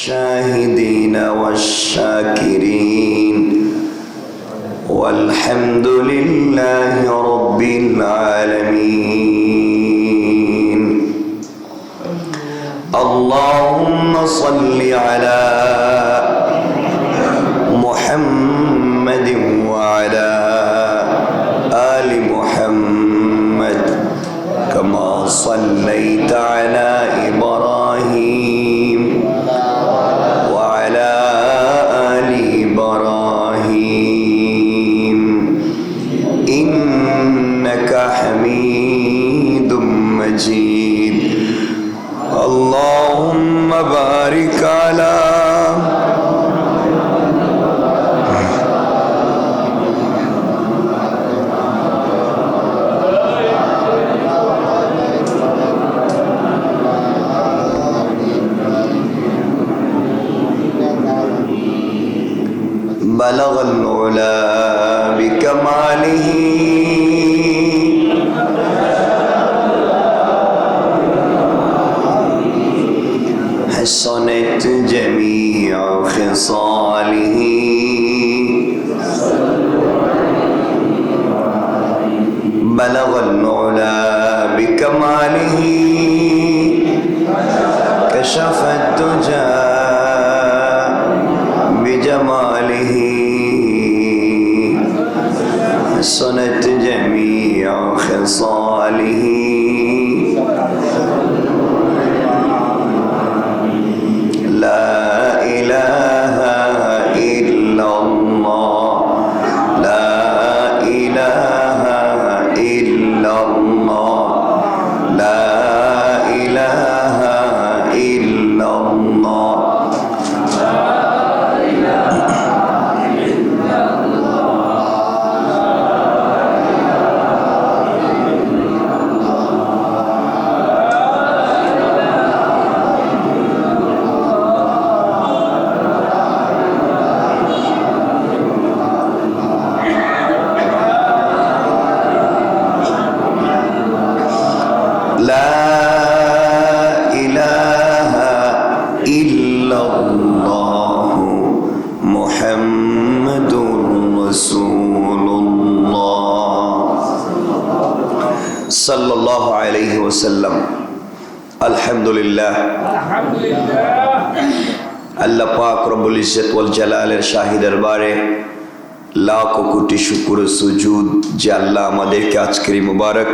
الشاهدين والشاكرين والحمد لله رب العالمين. اللهم صل على محمد وعلى آل محمد كما صليت على إبراهيم وعلى آل إبراهيم إنك حميد مجيد. اللهم بارك على بلغ العلا بكماله حسنت جميع خصاله بلغ العلا بكماله كشف الدجى بجماله حسنت جميع خصاله لا إله إلا الله لا إله إلا الله لا إله إلا الله. لا إله إلا الله محمد رسول الله صلى الله عليه وسلم. الحمد لله আল্লাহ পাক রব্বুল ইজ্জত ওয়াল জালালের শাহী দরবারে লাখ কোটি শুকর ও সুজুদ যে আল্লাহ আমাদেরকে আজকের মুবারক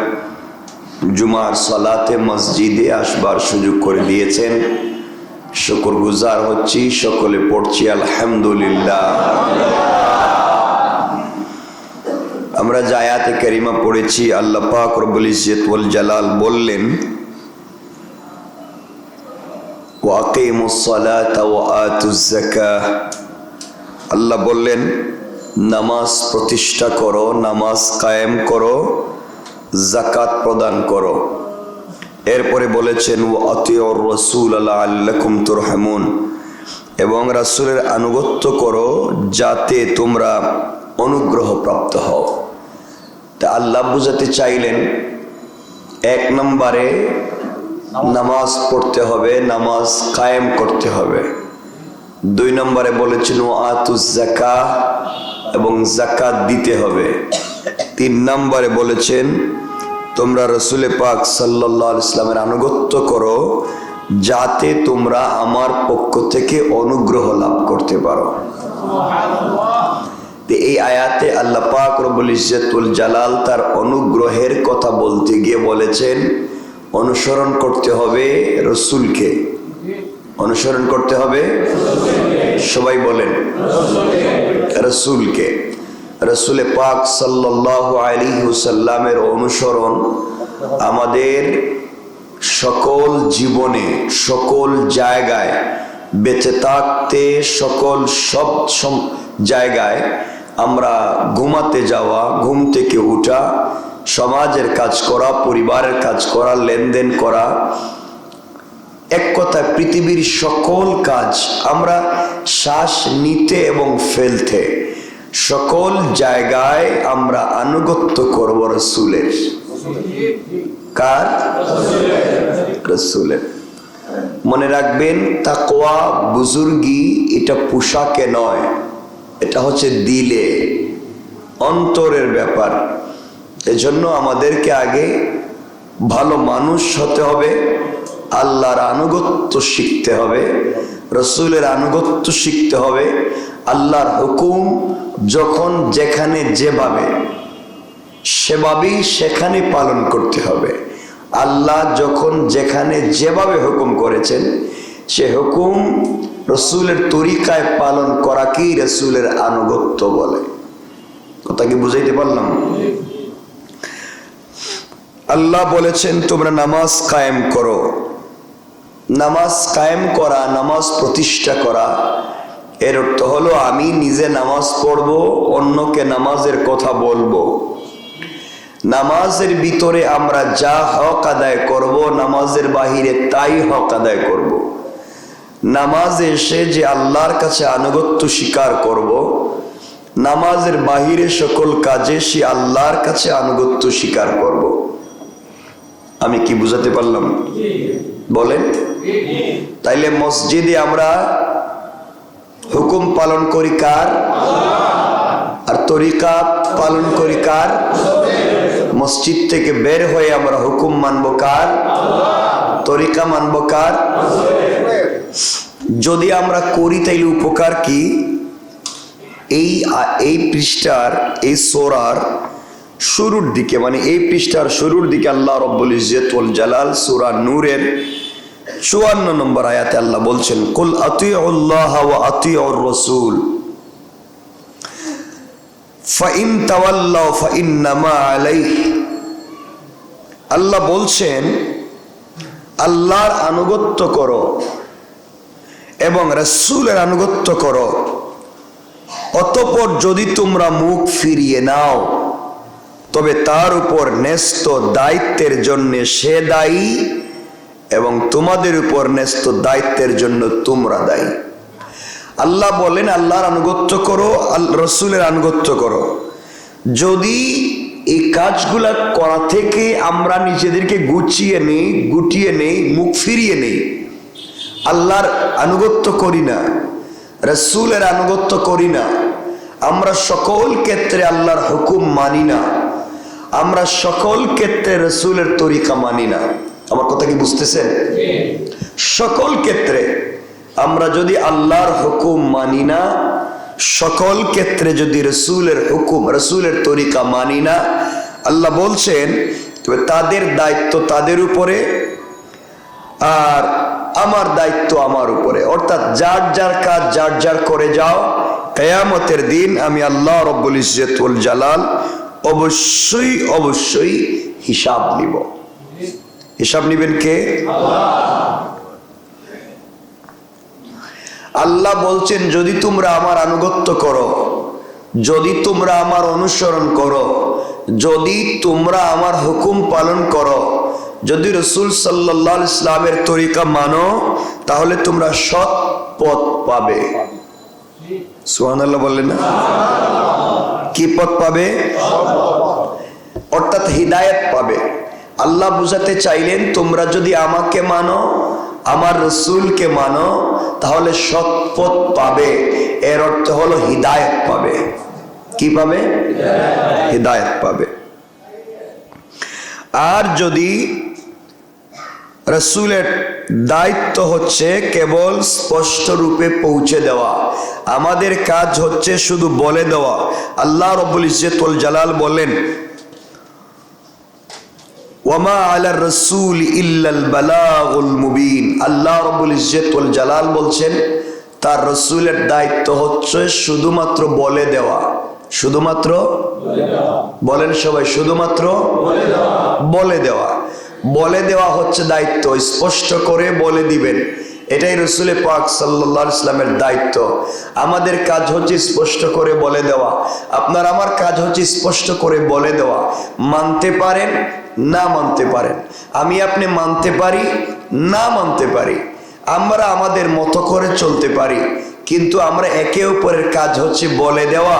জুমার সালাতে মসজিদে আসবার সুযোগ করে দিয়েছেন। শুকরগুজার হচ্ছি, সকলে পড়ছি আলহামদুলিল্লাহ। আমরা যে আয়াতে কারিমা পড়েছি, আল্লাহ পাক রব্বুল ইজ্জত ওয়াল জালাল বললেন ওয়া আকিমুস সালাতা ওয়া আতুজ যাকাহ। আল্লাহ বললেন নামাজ প্রতিষ্ঠা করো, নামাজ কায়েম করো, যাকাত প্রদান করো। এরপরে বলেছেন ওয়া আতিউর রাসূল লাআল্লাকুম তুরহামুন, এবং রাসূলের আনুগত্য করো যাতে তোমরা অনুগ্রহ প্রাপ্ত হও। তা আল্লাহ বুঝাতে চাইলেন এক নম্বরে নামাজ পড়তে হবে, নামাজ কায়েম করতে হবে। দুই নম্বরে বলেছেন ওয়া আতুজ যাকাহ, এবং যাকাত দিতে হবে। তিন নম্বরে বলেছেন তোমরা রাসূল পাক সাল্লাল্লাহু আলাইহি ওয়াসাল্লামের আনুগত্য করো যাতে তোমরা আমার পক্ষ থেকে অনুগ্রহ লাভ করতে পারো। এই আয়াতে আল্লাহ পাক রব্বুল ইজ্জত ওয়াল জালাল তার অনুগ্রহের কথা বলতে গিয়ে বলেছেন অনুসরণ করতে হবে রাসূলকে। অনুসরণ করতে হবে, সবাই বলেন রাসূলকে। রাসূল পাক সাল্লাল্লাহু আলাইহি ওয়াসাল্লামের অনুসরণ আমাদের সকল জীবনে, সকল জায়গায় বেঁচে থাকতে, সব জায়গায় আমরা ঘুমাতে যাওয়া, ঘুম থেকে উঠা, সমাজের কাজ করা, পরিবারের কাজ করা, লেনদেন করা, এক কথায় পৃথিবীর সকল কাজ আমরা শ্বাস নিতে এবং ফেলতে সকল জায়গায় আমরা আনুগত্য করব রাসূলের। কার? রাসূলের। মনে রাখবেন, তাকওয়া বুজুর্গি এটা পোশাকে নয়, এটা হচ্ছে দিলে, অন্তরের ব্যাপার। এজন্য আমাদেরকে আগে ভালো মানুষ হতে হবে, আল্লাহর আনুগত্য শিখতে হবে, রসুলের আনুগত্য শিখতে হবে। আল্লাহর হুকুম যখন যেখানে যেভাবে, সেভাবেই সেখানে পালন করতে হবে। আল্লাহ যখন যেখানে যেভাবে হুকুম করেছেন, সে হুকুম রসুলের তরিকায় পালন করাকেই রসুলের আনুগত্য বলে। কথা কি বুঝাইতে পারলাম? আল্লাহ বলেছেন তোমরা নামাজ কায়েম করো। নামাজ কায়েম করা, নামাজ প্রতিষ্ঠা করা, এর অর্থ হলো আমি নিজে নামাজ পড়বো, অন্যকে নামাজের কথা বলবো। নামাজের ভিতরে আমরা যা হক আদায় করব, নামাজের বাহিরে তাই হক আদায় করব। নামাজে এসে যে আল্লাহর কাছে আনুগত্য স্বীকার করব, নামাজের বাহিরে সকল কাজে সে আল্লাহর কাছে আনুগত্য স্বীকার করব। আমি কি বুঝাতে পারলাম? বলেন। তাইলে মসজিদে আমরা হুকুম পালন করি কার? আর তরিকা পালন করি কার? মসজিদ থেকে বের হয়ে আমরা হুকুম মানব কার? তরিকা মানব কার? যদি আমরা করি তাইলে উপকার কি? এই পৃষ্ঠার, এই সূরার শুরুর দিকে, মানে এই পৃষ্ঠার শুরুর দিকে আল্লাহ রব্বুল ইজ্জত ওয়াল জালাল সূরা নূরের 54 নম্বর আয়াতে আল্লাহ বলছেন, কুল আতিউল্লাহ ওয়া আতিউর রাসূল ফাইন তাওয়াল্লাউ ফাইন্নামা আলাইহি। আল্লাহ বলছেন আল্লাহর আনুগত্য করো এবং রাসূলের আনুগত্য করো, অতঃপর যদি তোমরা মুখ ফিরিয়ে নাও তবে তার উপর ন্যস্ত দায়িত্বের জন্য সে দায়ী এবং তোমাদের উপর ন্যস্ত দায়িত্বের জন্য তোমরা দায়ী। আল্লাহ বলেন আল্লাহর আনুগত্য করো, রসুলের আনুগত্য করো। যদি এই কাজগুলা করা থেকে আমরা নিজেদেরকে গুটিয়ে নেই, মুখ ফিরিয়ে নেই, আল্লাহর আনুগত্য করি না, রসুলের আনুগত্য করি না, আমরা সকল ক্ষেত্রে আল্লাহর হুকুম মানি না, আমরা সকল ক্ষেত্রে রসুলের তরিকা মানি না। আমার কথা কি বুঝতেছেন? সকল ক্ষেত্রে আমরা যদি আল্লাহর হুকুম মানি না, সকল ক্ষেত্রে যদি রসুলের হুকুম, রসুলের তরিকা মানি না, আল্লাহ বলছেন তবে তাদের দায়িত্ব তাদের উপরে আর আমার দায়িত্ব আমার উপরে। অর্থাৎ যার যার কাজ যার যার করে যাও, কিয়ামতের দিন আমি আল্লাহ রব্বুল ইজ্জত ওয়াল জালাল অবশ্যই অবশ্যই হিসাব নিব। হিসাব নিবেন কে? আল্লাহ বলছেন যদি তোমরা আমার আনুগত্য করো, যদি তোমরা আমার অনুসরণ করো, যদি তোমরা আমার হুকুম পালন করো, যদি রাসূল সাল্লাল্লাহু আলাইহি ইসলামের তরিকা মানো, তাহলে তোমরা সৎ পথ পাবে। সুবহানাল্লাহ বললেন না? কি পথ পাবে? অর্থাৎ হিদায়াত পাবে। আল্লাহ বুঝাতে চাইলেন তোমরা যদি আমাকে মানো, আমার রসুলকে মানো, তাহলে সৎ পথ পাবে। এর অর্থ হলো হিদায়াত পাবে। কি পাবে? হিদায়াত পাবে। আর যদি রসুলের দায়িত্ব হচ্ছে কেবল স্পষ্ট রূপে পৌঁছে দেওয়া, আমাদের কাজ হচ্ছে শুধু বলে দেওয়া। আল্লাহ রব্বুল ইজ্জত ওয়াল জালাল বলেন ওয়ামা আলার রাসূল ইল্লাল বালাগুল মুবিন। আল্লাহ রব্বুল ইজ্জত ওয়াল জালাল বলছেন তার রসুলের দায়িত্ব হচ্ছে শুধুমাত্র বলে দেওয়া। শুধুমাত্র বলেন সবাই, শুধুমাত্র বলে দেওয়া। বলে দেওয়া হচ্ছে দায়িত্ব, স্পষ্ট করে বলে দিবেন। এটাই রসুল পাক সাল্লাল্লাহু আলাইহি ওয়াসাল্লামের দায়িত্ব। আমাদের কাজ হচ্ছে স্পষ্ট করে বলে দেওয়া, আপনার আমার কাজ হচ্ছে স্পষ্ট করে বলে দেওয়া। মানতে পারেন না মানতে পারেন, আমি আপনি মানতে পারি না মানতে পারি, আমরা আমাদের মতো করে চলতে পারি, কিন্তু আমরা একে অপরের কাজ হচ্ছে বলে দেওয়া।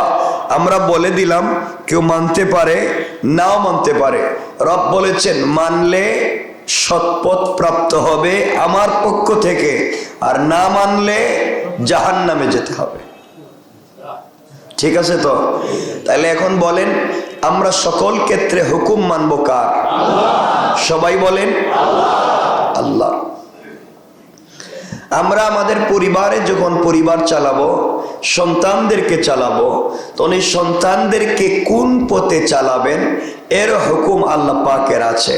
আমরা বলে দিলাম, কেউ মানতে পারে নাও মানতে পারে। রব বলেছেন মানলে সৎপথ প্রাপ্ত হবে আমার পক্ষ থেকে, আর না মানলে জাহান্নামে যেতে হবে। ঠিক আছে তো? তাহলে এখন বলেন, আমরা সকল ক্ষেত্রে হুকুম মানব কার? সবাই বলেন আল্লাহ। আমরা আমাদের পরিবারে যখন পরিবার চালাবো, সন্তানদেরকে চালাবো, তখন এই সন্তানদেরকে কোন পথে চালাবেন এর হুকুম আল্লাহ পাকের আছে।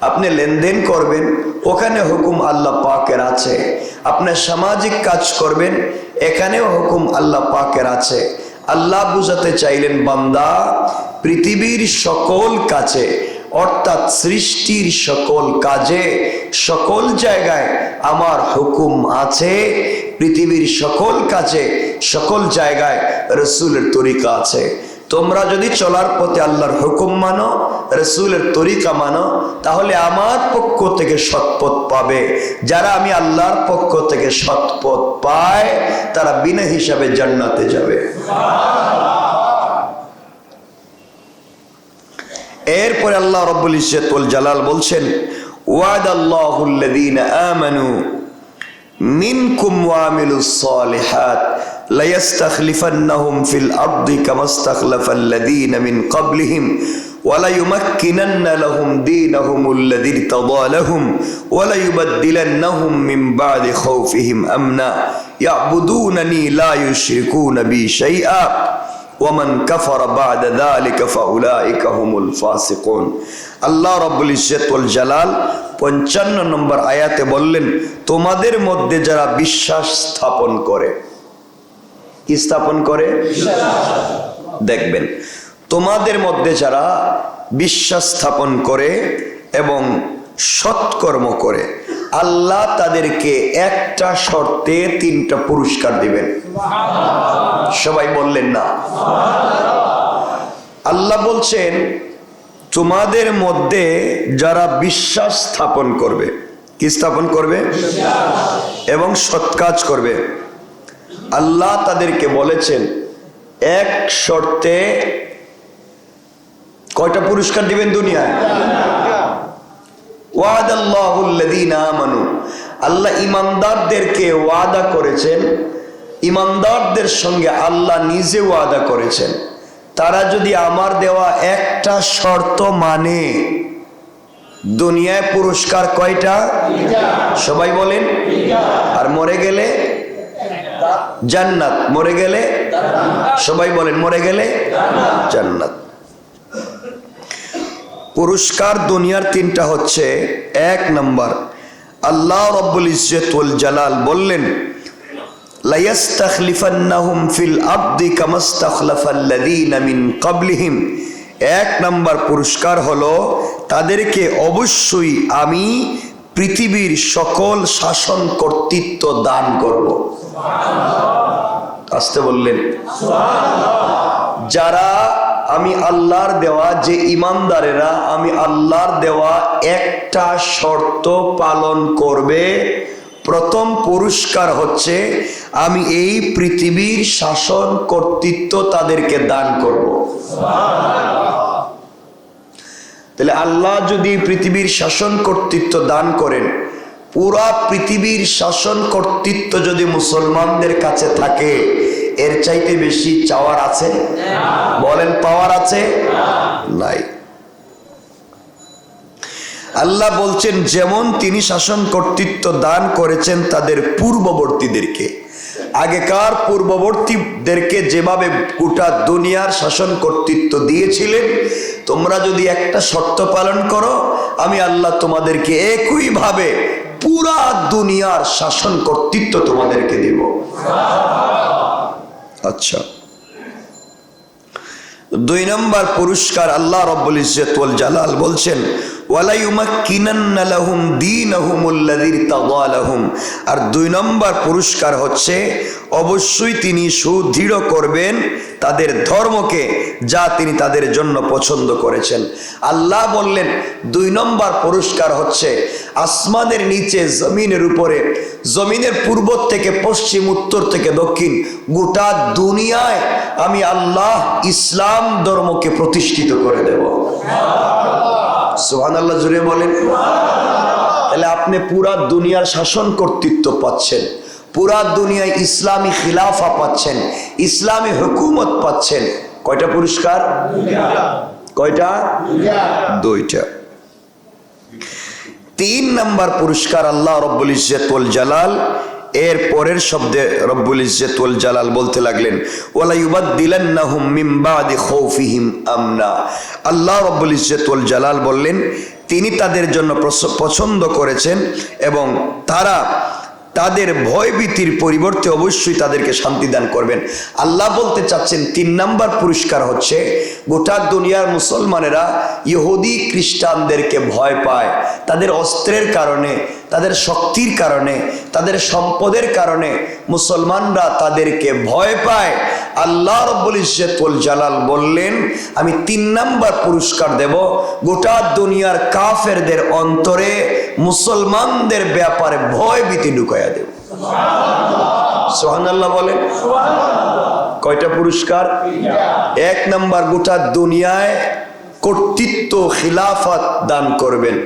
আপনি লেনদেন করবেন, ওখানে হুকুম আল্লাহ পাকের আছে। আপনি সামাজিক কাজ করবেন, এখানেও হুকুম আল্লাহ পাকের আছে। আল্লাহ বুঝাতে চাইলেন, বান্দা পৃথিবীর সকল কাজে, অর্থাৎ সৃষ্টির সকল কাজে, সকল জায়গায় আমার হুকুম আছে। পৃথিবীর সকল কাজে, সকল জায়গায় রসুলের তরিকা আছে। তোমরা যদি চলার পথে আল্লাহর হুকুম মানো, রসুলের তরিকা মানো, তাহলে আমার পক্ষ থেকে সৎপথ পাবে। যারা আমি আল্লাহর পক্ষ থেকে সৎপথ পায়, তারা বিনা হিসাবে জান্নাতে যাবে। এরপরে আল্লাহ রাব্বুল ইজ্জত ওয়াল জালাল বলছেন, ওয়াদাল্লাহুল্লাযীনা আমানু মিনকুম ওয়া আমিলুস সালিহাত লায়াস্তাখলিফান্নাহুম ফিল আরদি কামাস্তাখলাফাল্লাযীনা মিন ক্বাবলিহিম ওয়ালায়ুমাক্কিনান্না লাহুম দীনাহুমুল্লাযী ইরতাদা লাহুম ওয়ালায়ুবাদদিলান্নাহুম মিন বা'দি খাউফিহিম আমনা ইয়া'বুদুনানি লা ইউশরিকুনা বি শাইআ ওয়ামান কাফারা বা'দা যালিকা ফাউলাইকা হুমুল ফাসিকুন। আল্লাহ রাব্বুল ইজ্জত ওয়াল জালাল 55 নম্বর আয়াতে বললেন, তোমাদের মধ্যে যারা বিশ্বাস স্থাপন করে। কি স্থাপন করে? দেখবেন, তোমাদের মধ্যে যারা বিশ্বাস স্থাপন করে এবং সৎকর্ম করে, আল্লাহ তাদেরকে একটা শর্তে 3টা পুরস্কার দিবেন। সবাই বললেন না? আল্লাহ বলছেন, তোমাদের মধ্যে যারা বিশ্বাস স্থাপন করবে। কি স্থাপন করবে? এবং সৎ কাজ করবে, আল্লাহ তাদেরকে বলেছেন এক শর্তে কয়টা পুরস্কার দিবেন দুনিয়ায়? ওয়াদাল্লাহুল্লাযীনা আমানু, আল্লাহ ঈমানদারদেরকে ওয়াদা করেছেন। ঈমানদারদের সঙ্গে আল্লাহ নিজে ওয়াদা করেছেন, তারা যদি আমার দেওয়া একটা শর্ত মানে, দুনিয়ায় পুরস্কার কয়টা? সবাই বলেন। আর মরে গেলে জান্নাত। মরে গেলে সবাই বলেন, মরে গেলে জান্নাত। পুরস্কার দুনিয়ার 3টা হচ্ছে, 1 নম্বর, আল্লাহ রাব্বুল ইজ্জত ওয়াল জালাল বললেন, লায়াস্তাখলিফান্নাহুম ফিল আরদি কামাস্তাখলাফাল্লাযীনা মিন ক্বাবলিহিম। 1 নম্বর পুরস্কার হলো, তাদেরকে অবশ্যই আমি পৃথিবীর সকল শাসন কর্তৃত্ব দান করব। আসতে বললেন যারা আমি আল্লাহর দেওয়া, যে ঈমানদারেরা আমি আল্লাহর দেওয়া একটা শর্ত পালন করবে, প্রথম পুরস্কার হচ্ছে আমি এই পৃথিবীর শাসন কর্তৃত্ব তাদেরকে দান করব। তাহলে আল্লাহ যদি পৃথিবীর শাসন কর্তৃত্ব দান করেন, পুরা পৃথিবীর শাসন কর্তৃত্ব যদি মুসলমানদের কাছে থাকে, এর চাইতে বেশি চাওয়ার আছে? বলেন, পাওয়ার আছে? নাই। আল্লাহ বলছেন, যেমন তিনি শাসন কর্তৃত্ব দান করেছেন তাদের পূর্ববর্তীদেরকে, আগেকার পূর্ববর্তীদেরকে যেভাবে গোটা দুনিয়ার শাসন কর্তৃত্ব দিয়েছিলেন, তোমরা যদি একটা শর্ত পালন করো, আমি আল্লাহ তোমাদেরকে একইভাবে পুরা দুনিয়ার শাসন কর্তৃত্ব তোমাদেরকে দেব। আচ্ছা, 2 নম্বর পুরস্কার আল্লাহ রাব্বুল ইজ্জত ওয়াল জালাল বলছেন, ওয়ালায়ুমাক্কিনান্না লাহুম দীনাহুমুল্লাযী ইরতাদা লাহুম। আর 2 নম্বর পুরস্কার হচ্ছে, অবশ্যই তিনি সুদৃঢ় করবেন তাদের ধর্মকে, যা তিনি তাদের জন্য পছন্দ করেছেন। আল্লাহ বললেন 2 নম্বর পুরস্কার হচ্ছে, আসমানের নিচে, জমিনের উপরে, জমিনের পূর্ব থেকে পশ্চিম, উত্তর থেকে দক্ষিণ, গোটা দুনিয়ায় আমি আল্লাহ ইসলাম ধর্মকে প্রতিষ্ঠিত করে দেব। সুবহানাল্লাহ, জোরে বলেন। তাহলে আপনি পুরা দুনিয়ার শাসন কর্তৃত্ব পাচ্ছেন, পুরা দুনিয়ায় ইসলামী খিলাফা পাচ্ছেন, ইসলামী হুকুমত পাচ্ছেন। কয়টা পুরস্কার? কয়টা? দুইটা। 3 নাম্বার পুরস্কার আল্লাহ রব্বুল ইজ্জত ওয়াল জালাল এর পরের শব্দে রব্বুল ইজ্জত ওয়াল জালাল বলতে লাগলেন, ওয়ালা ইউবাদদিলান্নাহুম মিন বাদি খাউফিহিম আমনা। আল্লাহ রব্বুল ইজ্জত ওয়াল জালাল বললেন তিনি তাদের জন্য পছন্দ করেছেন এবং তারা তাদের ভয়ভীতির পরিবর্তে অবশ্যই তাদেরকে শান্তি দান করবেন। আল্লাহ বলতে চাচ্ছেন 3 নাম্বার পুরস্কার হচ্ছে গোটা দুনিয়ার মুসলমানেরা ইহুদি খ্রিস্টানদেরকে ভয় পায়, তাদের অস্ত্রের কারণে, তাদের শক্তির কারণে, তাদের সম্পদের কারণে মুসলমানরা তাদেরকে ভয় পায়। আল্লাহ রব্বুল ইজ্জত ওয়াল জালাল বললেন আমি 3 নাম্বার পুরস্কার দেব, গোটা দুনিয়ার কাফেরদের অন্তরে মুসলমানদের ব্যাপারে ভয় ভীতি ঢুকাইয়া দেব। সুবহানাল্লাহ বলেন। কয়টা পুরস্কার? 1 নাম্বার গোটা দুনিয়ায় কর্তৃত্ব খিলাফত দান করবেন।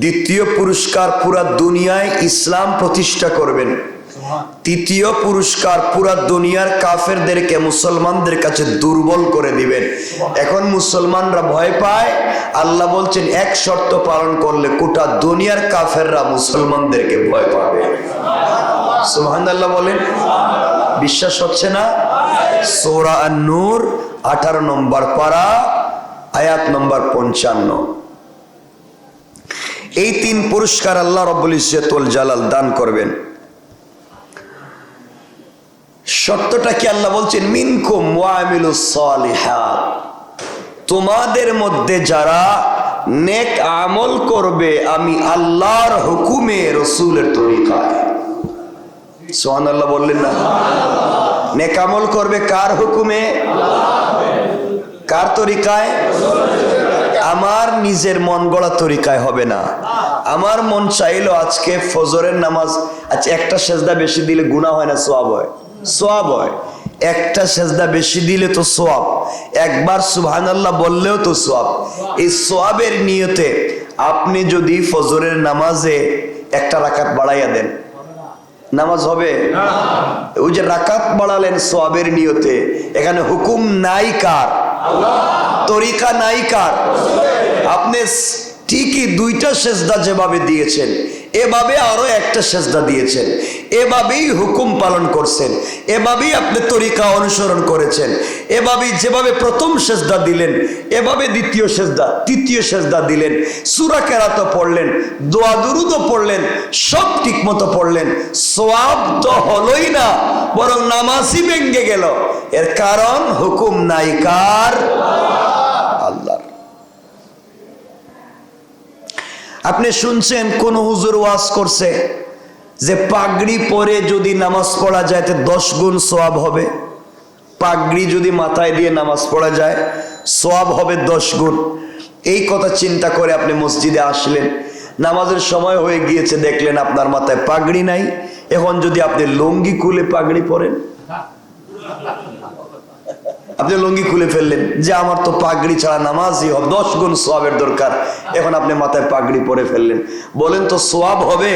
দ্বিতীয় পুরস্কার পুরা দুনিয়ায় ইসলাম প্রতিষ্ঠা করবেন। তৃতীয় পুরস্কার পুরা দুনিয়ার কাফেরদেরকে মুসলমানদের কাছে দুর্বল করে দিবেন। এখন মুসলমানরা ভয় পায়, আল্লাহ বলছেন এক শর্ত পালন করলে গোটা দুনিয়ার কাফেররা মুসলমানদেরকে ভয় পাবে। সুবহানাল্লাহ বলেন। বিশ্বাস হচ্ছে না? সূরা আন-নূর 18 নম্বর পারা আয়াত নম্বর 55। এই 3 পুরস্কার আল্লাহ রব্বুল ইজ্জত ওয়াল জালাল দান করবেন। শর্তটা কি? আল্লাহ বলছেন মিনকুম ওয়ামিলুস সালিহাত, তোমাদের মধ্যে যারা নেক আমল করবে আমি আল্লাহর হুকুমে রাসূলের তরিকায়। সুবহানাল্লাহ বললেন না? নেক আমল করবে কার হুকুমে? কার তরিকায়? আমার নিজের মন গড়া তরিকায় হবে না। আমার মন চাইলো আজকে ফজরের নামাজ, আচ্ছা একটা সেজদা বেশি দিলে গুনাহ হয় না সওয়াব হয়? সওয়াব হয়। একটা সেজদা বেশি দিলে তো সওয়াব, একবার সুবহানাল্লাহ বললেও তো সওয়াব। এই সওয়াবের নিয়তে আপনি যদি ফজরের নামাজে একটা রাকাত বাড়াইয়া দেন, নামাজ হবে না। ওই যে রাকাত বাড়ালেন সওয়াবের নিয়তে, এখানে হুকুম নাই কার? আল্লাহ। তরিকা নাই কার? আপনি ঠিকই 2টা সেজদা যেভাবে দিয়েছেন এভাবে আরো একটা সেজদা দিয়েছেন, এভাবেই হুকুম পালন করছেন, এভাবেই আপনি তরিকা অনুসরণ করেছেন, এভাবেই যেভাবে প্রথম সেজদা দিলেন এভাবে দ্বিতীয় সেজদা, তৃতীয় সেজদা দিলেন, সূরা কেরাত পড়লেন, দোয়া দুরুদও পড়লেন, সব ঠিক মতো পড়লেন, সওয়াব তো হলোই না, বরং নামাজই ভেঙে গেল। এর কারণ হুকুম নাই কার? আল্লাহর। আপনি শুনছেন কোন হুজুর ওয়াজ করছে যে পাগড়ি পরে যদি নামাজ পড়া যায় তো 10 গুণ সওয়াব হবে। পাগড়ি যদি মাথায় দিয়ে নামাজ পড়া যায় সওয়াব হবে 10 গুণ। এই কথা চিন্তা করে আপনি মসজিদে আসলেন, নামাজের সময় হয়ে গিয়েছে, দেখলেন আপনার মাথায় পাগড়ি নাই। এখন যদি আপনি লুঙ্গি খুলে পাগড়ি পরেন, আপনি লুঙ্গি খুলে ফেললেন যে আমার তো পাগড়ি ছাড়া নামাজই হবে, 10 গুণ সওয়াবের দরকার। এখন আপনি মাথায় পাগড়ি পরে ফেললেন, বলেন তো সওয়াব হবে?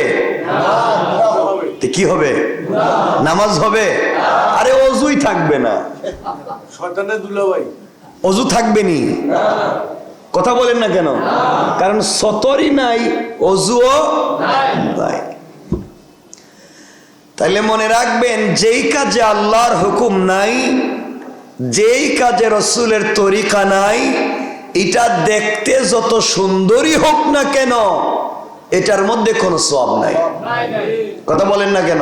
কি হবে? নামাজ হবে? আরে অজুই থাকবে না, শয়তানের দুলাভাই, অজু থাকবে নি। কথা বলেন না কেন? কারণ সতরই নাই, অজুও নাই। তাইলে মনে রাখবেন যেই কাজে আল্লাহর হুকুম নাই, যেই কাজে রাসূলের তরিকা নাই, এটা দেখতে যত সুন্দরই হোক না কেন এটার মধ্যে কোনো সওয়াব নাই। কথা বলেন না কেন?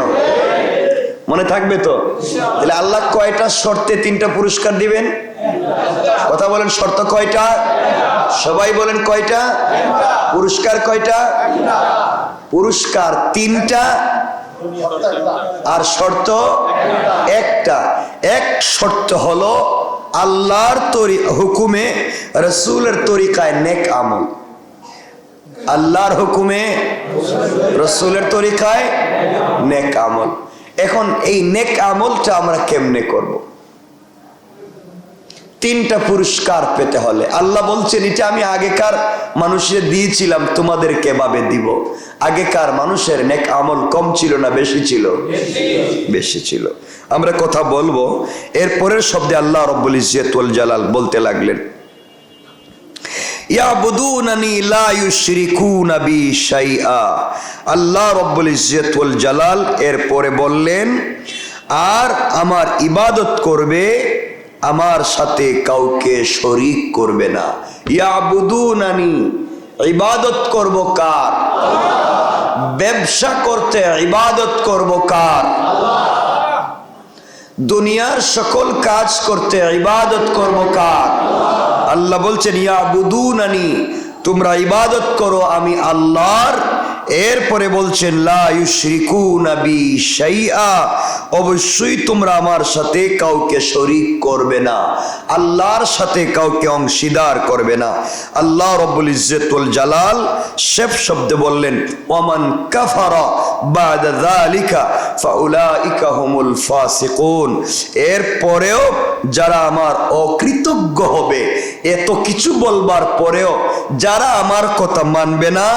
মনে থাকবে তো? তাহলে আল্লাহ কয়টা শর্তে 3টা পুরস্কার দিবেন? কথা বলেন, শর্ত কয়টা? সবাই বলেন কয়টা? পুরস্কার কয়টা? পুরস্কার 3টা আর শর্ত একটা। এক শর্ত হলো আল্লাহর হুকুমে রাসূলের তরিকায় নেক আমল। আল্লাহর হুকুমে রাসূলের তরিকায় নেক আমল। এখন এই নেক আমলটা আমরা কেমনে করব? তিনটা পুরস্কার পেতে হলে আল্লাহ বলছেন এটা আমি আগেকার মানুষের দিয়েছিলাম, তোমাদেরকে এভাবে দিব। আগেকার মানুষের নেক আমল কম ছিল না বেশি ছিল? বেশি ছিল। আমরা কথা বলবো, এরপরের শব্দে আল্লাহ রব্বুল ইজ্জত ওয়াল জালাল বলতে লাগলেন, ইয়াবুদুনানি লা ইউশরিকুনা বি শাইআ। আল্লাহ রব্বুল ইজ্জত ওয়াল জালাল এরপরে বললেন, আর আমার ইবাদত করবে, আমার সাথে কাউকে শরীক করবে না। ইয়াবুদুনানি, ইবাদত করব কার? ব্যবসা করতে ইবাদত করব কার? দুনিয়ার সকল কাজ করতে ইবাদত করব কার? আল্লাহ বলছেন ইয়াবুদুনানি, তোমরা ইবাদত করো আমি আল্লাহর। এরপরে বলছেন লা ইউশরিকুনা বি শাইআ, অবশ্যই তোমরা আমার সাথে কাউকে শরীক করবে না, আল্লাহর সাথে কাউকে অংশীদার করবে না। আল্লাহ রব্বুল ইজ্জত ওয়াল জালাল শেষ শব্দে বললেন, ওয়ামান কাফারা বাদা যালিকা ফাউলাইকা হুমুল ফাসিকুন। এরপরেও যারা আমার অকৃতজ্ঞ হবে, এত কিছু বলবার পরেও যারা আমার কথা মানবে না,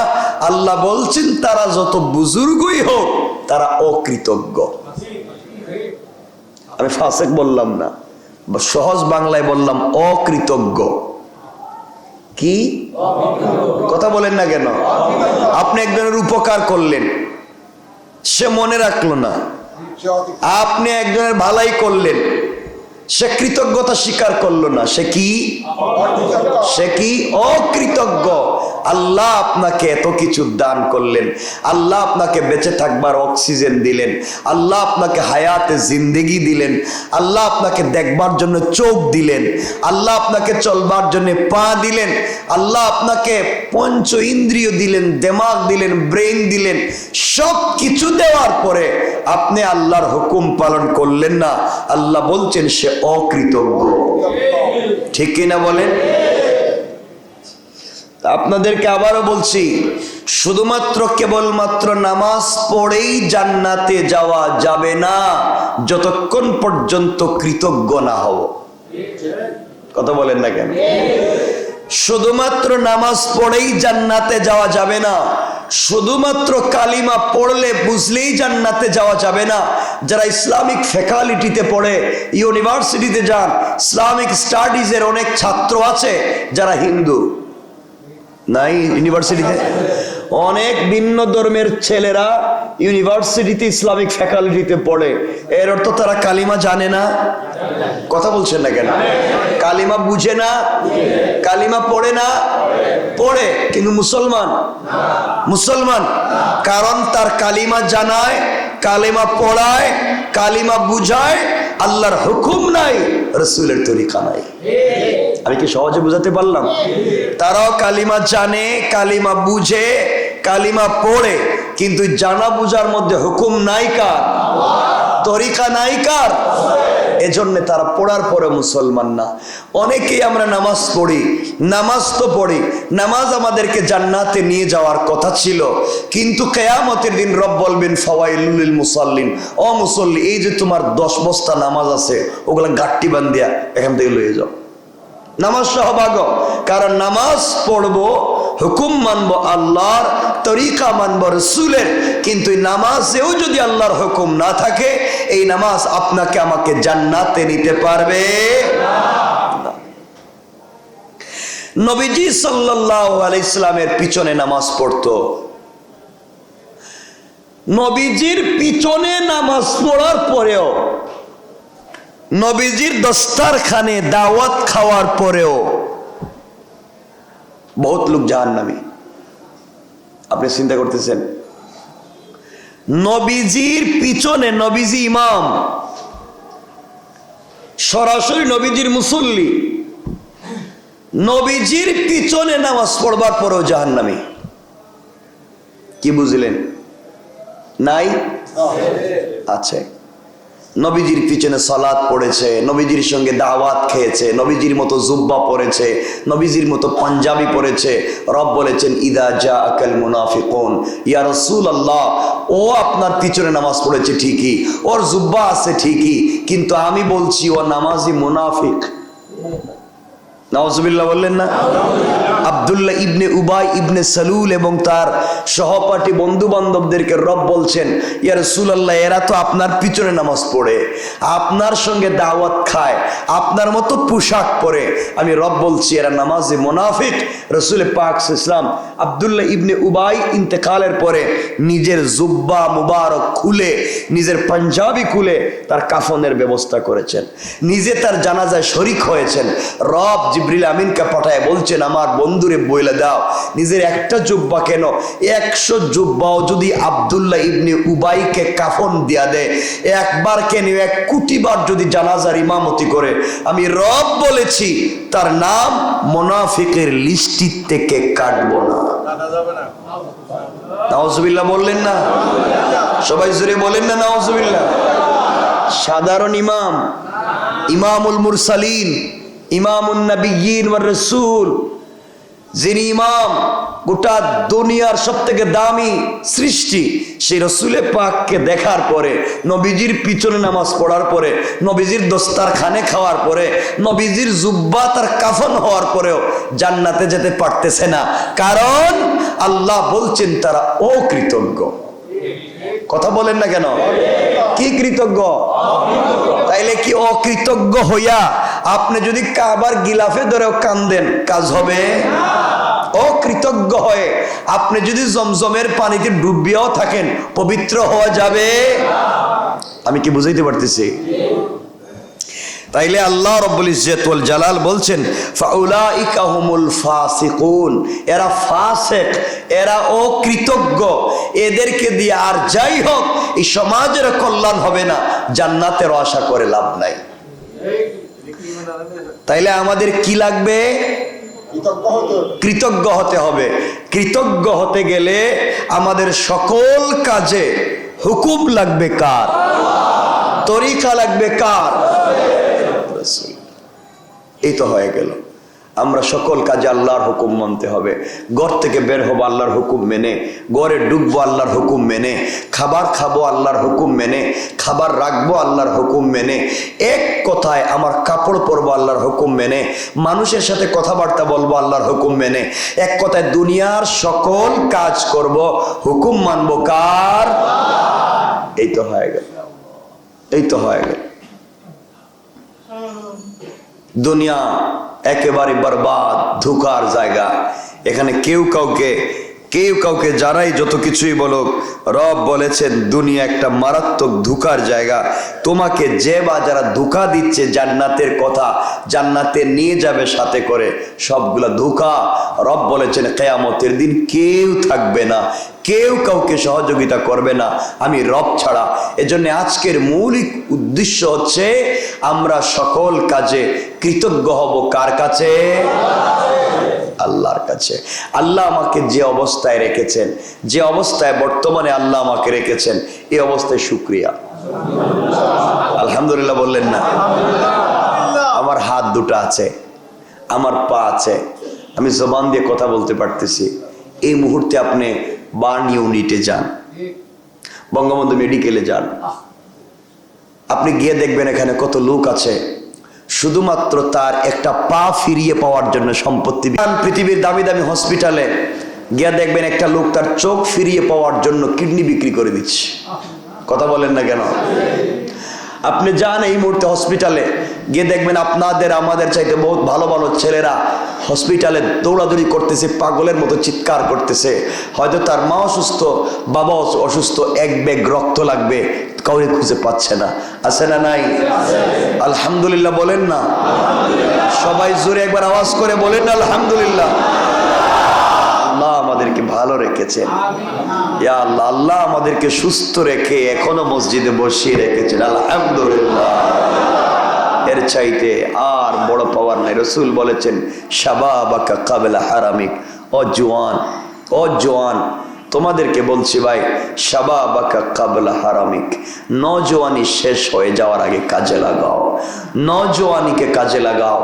আল্লাহ বলছেন তারা যত বুজুর্গই হোক তারা অকৃতজ্ঞ। আমি ফাসিক বললাম না, সহজ বাংলায় বললাম অকৃতজ্ঞ। কি কথা বলেন না কেন? আপনি একজনের উপকার করলেন, সে মনে রাখলো না। আপনি একজনের ভালাই করলেন, সে কৃতজ্ঞতা স্বীকার করলো না, সে কি? সে কি? অকৃতজ্ঞ। আল্লাহ আপনাকে এত কিছু দান করলেন, আল্লাহ আপনাকে বেঁচে থাকবার অক্সিজেন দিলেন, আল্লাহ আপনাকে হায়াতে জিন্দেগি দিলেন, আল্লাহ আপনাকে দেখবার জন্য চোখ দিলেন, আল্লাহ আপনাকে চলবার জন্য পা দিলেন, আল্লাহ আপনাকে পঞ্চ ইন্দ্রিয় দিলেন, দিমাগ দিলেন, ব্রেন দিলেন। সব কিছু দেওয়ার পরে আপনি আল্লাহর হুকুম পালন করলেন না, আল্লাহ বলছেন সে অকৃতজ্ঞ। ঠিক কিনা বলেন? আপনাদেরকে আবারও বলছি, শুধুমাত্র কেবলমাত্র নামাজ পড়েই জান্নাতে যাওয়া যাবে না যতক্ষণ পর্যন্ত কৃতজ্ঞ না হব। কথা বলেন না কেন? শুধুমাত্র নামাজ পড়েই জান্নাতে যাওয়া যাবে না, শুধুমাত্র কালিমা পড়লে বুঝলেই জান্নাতে যাওয়া যাবে না। যারা ইসলামিক ফ্যাকাল্টিতে পড়ে, ইউনিভার্সিটিতে যান, ইসলামিক স্টাডিজের অনেক ছাত্র আছে যারা হিন্দু নাই। ইউনিভার্সিটিতে অনেক ভিন্ন ধর্মের ছেলেরা ইউনিভার্সিটিতে ইসলামিক ফ্যাকাল্টিতে পড়ে, এর অর্থ তারা কালিমা জানে না? কথা বলছেন না কেন? কালিমা বুঝে না? কালিমা পড়ে না? পড়ে, কিন্তু মুসলমান মুসলমান কারণ তার কালিমা জানায়, কালিমা পড়ায়, কালিমা বুঝায়, আল্লাহর হুকুম নাই, রাসূলের তরিকা নাই। আমি কি সহজে বুঝাতে পারলাম? তারাও কালিমা জানে, কালিমা বুঝে, কালিমা পড়ে, কিন্তু জানা বুঝার মধ্যে হুকুম নাই কার? তরিকা নাই কার? এজন্য তারা পড়ার পরে মুসলমান না। অনেকেই আমরা নামাজ পড়ি, নামাজ তো পড়ি, নামাজ আমাদেরকে জান্নাতে নিয়ে যাওয়ার কথা ছিল, কিন্তু কিয়ামতের দিন রব বলবেন ফাওয়াইলুল লিল মুসাল্লিন, ও মুসল্লি, এই যে তোমার 10 বস্তা নামাজ আছে, ওগুলা গাট্টি বান্ধিয়া এখান থেকে লয়ে যাও, নামাজ সহভাগ। কারণ নামাজ পড়বো, হুকুম মানবো আল্লাহর, তরিকা মানবো রাসূলের, কিন্তু নামাজেও যদি আল্লাহর হুকুম না থাকে, এই নামাজ আপনাকে আমাকে জান্নাতে নিতে পারবে না। নবীজি সাল্লাল্লাহু আলাইহি সাল্লামের পিছনে নামাজ পড়তো, নবীজির পিছনে নামাজ পড়ার পরেও, নবীজির দস্তারখানে দাওয়াত খাওয়ার পরেও বহুত লোক জাহান্নামী। আপনি চিন্তা করতেছেন, নবীজির পিছনে, নবীজি ইমাম, সরাসরি নবীজির মুসল্লি, নবীজির পিছনে নামাজ পড়বার পরেও জাহান্নামী। কি বুঝলেন? নাই? আছে। নবীজির পিছনে সালাত পড়েছে, নবীজির সঙ্গে দাওয়াত খেয়েছে, নবীজির মতো জুব্বা পরেছে, নবীজির মতো পাঞ্জাবি পরেছে। রব বলেছেন ইদা জাআকাল মুনাফিকুন, ইয়া রাসূলুল্লাহ, ও আপনার পিছনে নামাজ পড়েছে ঠিকই, ওর জুব্বা আছে ঠিকই, কিন্তু আমি বলছি ও নামাজি মুনাফিক। নাউজুবিল্লাহ বললেন না? আব্দুল্লাহ ইবনে উবাই ইবনে সালুল এবং তার সহপাঠী বন্ধু বান্ধবদেরকে রব বলছেন, ইয়া রাসূলুল্লাহ, এরা তো আপনার পিছনে নামাজ পড়ে, আপনার সঙ্গে দাওয়াত খায়, আপনার মতো পোশাক পরে। আমি রব বলছি এরা নামাজি মুনাফিক। রাসূল পাক সাল্লাল্লাহু আলাইহি ওয়াসাল্লাম আব্দুল্লাহ ইবনে উবাই ইন্তেকালের পরে নিজের জুব্বা মুবারক খুলে, নিজের পাঞ্জাবি খুলে তার কাফনের ব্যবস্থা করেছেন, নিজে তার জানাজায় শরীক হয়েছেন। রব জিবরিল আমিনকে পাঠায় বলছেন, আমার বন্ধুরে বইলে দাও, নিজের একটা জুব্বা কেন 100 জুব্বাও যদি আব্দুল্লাহ ইবনে উবাইকে কাফন দিয়া দেয়, একবার কেন 1 কোটি বার যদি জানাজার ইমামতি করে, আমি রব বলেছি তার নাম মুনাফিকের লিস্টি থেকে কাটবো না। নাউজুবিল্লাহ বললেন না? সবাই জোরে বলেন না নাউজুবিল্লাহ। সাধারণ ইমাম, ইমামুল মুরসালিন, ইমামুন নবিয়্যিন ওয়ার রাসূল, যিনি ইমাম, গোটা দুনিয়ার সবথেকে দামি সৃষ্টি, সেই রাসূলে পাককে দেখার পরে, নবীজির পিছনে নামাজ পড়ার পরে, নবীজির দস্তারখানে খাওয়ার পরে, নবীজির জুব্বা তার কাফন হওয়ার পরেও জান্নাতে যেতে পারতেছে না, কারণ আল্লাহ বলছেন তারা অকৃতজ্ঞ। কথা বলেন না কেন? কি কৃতজ্ঞ? তাইলে কি অকৃতজ্ঞ হইয়া আপনি যদি কাবার গিলাফে ধরেও কান্দেন, কাজ হবে? অকৃতজ্ঞ হয়ে আপনি যদি জমজমের পানিতে ডুবিয়াও থাকেন, পবিত্র হওয়া যাবে? আমি কি বুঝাইতে পারতেছি? তাইলে আল্লাহ রাব্বুল ইজ্জত ওয়াল জালাল বলছেন, ফাউলাইকা হুমুল ফাসিকুন, এরা ফাসিক, এরা অকৃতজ্ঞ, এদেরকে দিয়ে আর যাই হোক এই সমাজের কল্যাণ হবে না, জান্নাতের আশা করে লাভ নাই। তাইলে আমাদের কি লাগবে? কৃতজ্ঞ হতে হবে। কৃতজ্ঞ হতে গেলে আমাদের সকল কাজে হুকুম লাগবে কার? তরিকা লাগবে কার? এই তো হয়ে গেল। আমরা সকল কাজে আল্লাহর হুকুম মানতে হবে। ঘর থেকে বের হবো আল্লাহর হুকুম মেনে, ঘরে ঢুকবো আল্লাহর হুকুম মেনে, খাবার খাবো আল্লাহর হুকুম মেনে, খাবার রাখবো আল্লাহর হুকুম মেনে, এক কথায় আমার কাপড় পরবো আল্লাহর হুকুম মেনে, মানুষের সাথে কথাবার্তা বলবো আল্লাহর হুকুম মেনে, এক কথায় দুনিয়ার সকল কাজ করব, হুকুম মানবো কার? এই তো হয়ে গেল, এই তো হয়ে গেল। দুনিয়া একেবারে বরবাদ, ধোঁকার জায়গা। এখানে কেউ কাউকে যারাই যত কিছুই বলুক, রব বলেছেন দুনিয়া একটা মারাত্মক ধোঁকার জায়গা। তোমাকে যে বা যারা ধোঁকা দিচ্ছে জান্নাতের কথা, জান্নাতে নিয়ে যাবে সাথে করে, সবগুলা ধোঁকা। রব বলেছেন কিয়ামতের দিন কেউ থাকবে না, কেউ কাউকে সহযোগিতা করবে না আমি রব ছাড়া। এজন্য আজকের মৌলিক উদ্দেশ্য হচ্ছে আমরা সকল কাজে কৃতজ্ঞ হব কার কাছে? আল্লাহর কাছে। আল্লাহ আমাকে যে অবস্থায় রেখেছেন, যে অবস্থায় বর্তমানে আল্লাহ আমাকে রেখেছেন, এই অবস্থায় শুকরিয়া। আলহামদুলিল্লাহ বললেন না? আমার হাত দুটো আছে, আমার পা আছে, আমি জবান দিয়ে কথা বলতে পারতেছি। এই মুহূর্তে আপনি বার্ন ইউনিটে যান, বঙ্গবন্ধু মেডিকেলে যান, আপনি গিয়ে দেখবেন এখানে কত লোক আছে শুধুমাত্র তার একটা পা ফিরিয়ে পাওয়ার জন্য সম্পত্তি। পৃথিবীর দামি দামি হসপিটালে গিয়ে দেখবেন একটা লোক তার চোখ ফিরিয়ে পাওয়ার জন্য কিডনি বিক্রি করে দিচ্ছে। কথা বলেন না কেন? আপনি যান এই মুহূর্তে হসপিটালে, গিয়ে দেখবেন আপনাদের আমাদের চাইতে বহুত ভালো ভালো ছেলেরা হসপিটালে দৌড়াদৌড়ি করতেছে, পাগলের মতো চিৎকার করতেছে। হয়তো তার মা অসুস্থ, বাবা অসুস্থ, এক ব্যাগ রক্ত লাগবে, কাউরে খুঁজে পাচ্ছে না। আছে না নাই? আলহামদুলিল্লাহ বলেন না? সবাই জোরে একবার আওয়াজ করে বলেন না আলহামদুলিল্লাহ। আল্লাহ আমাদেরকে ভালো রেখেছেন, ইয়া আল্লাহ। আল্লাহ আমাদেরকে সুস্থ রেখে এখনো মসজিদে বসিয়ে রেখেছেন, আলহামদুলিল্লাহ। এর চাইতে আর বড় পাওয়ার নাই। রাসূল বলেছেন শাবাবাকা ক্বাবলা হারামিক, ও জওয়ান, ও জওয়ান, তোমাদেরকে বলছি ভাই, শাবাবাকা ক্বাবলা হারামিক, নওজওয়ানি শেষ হয়ে যাওয়ার আগে কাজে লাগাও, নওজওয়ানিকে কাজে লাগাও,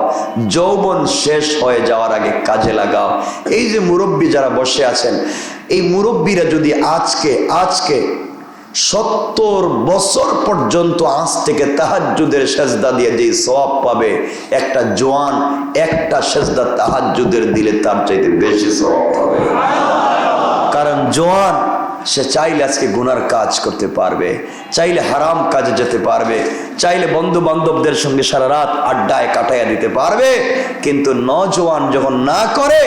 যৌবন শেষ হয়ে যাওয়ার আগে কাজে লাগাও। এই যে মুরব্বী যারা বসে আছেন, এই মুরব্বীরা যদি আজকে 70 বছর পর্যন্ত আজ থেকে তাহাজ্জুদের সেজদা দিয়ে যে সওয়াব পাবে, একটা জওয়ান একটা সেজদা তাহাজ্জুদের দিলে তার চাইতে বেশি সওয়াব পাবে। কারণ জওয়ান সে চাইলে আজকে গুনার কাজ করতে পারবে, চাইলে হারাম কাজে যেতে পারবে, চাইলে বন্ধু বান্ধবদের সঙ্গে সারা রাত আড্ডায় কাটাইয়া দিতে পারবে। কিন্তু নজওয়ান যখন না করে,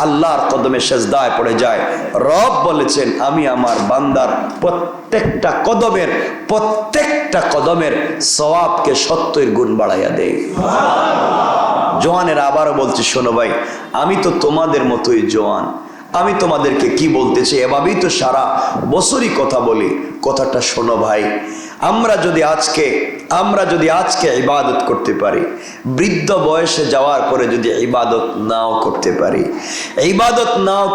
আল্লাহর কদমে সেজদায় পড়ে যায়, রব বলেছেন আমি আমার বান্দার প্রত্যেকটা কদমের সওয়াবকে 70 গুণ বাড়াইয়া দেই। জওয়ানের আবারও বলছি, শোনো ভাই, আমি তো তোমাদের মতোই জওয়ান। আমি তোমাদেরকে কি বলতেছি, এভাবেই তো সারা বছরই কথা বলি। কথাটা শোনো ভাই, আমরা যদি আজকে ইবাদত করতে পারি, বৃদ্ধ বয়সে যাওয়ার পরে যদি ইবাদত নাও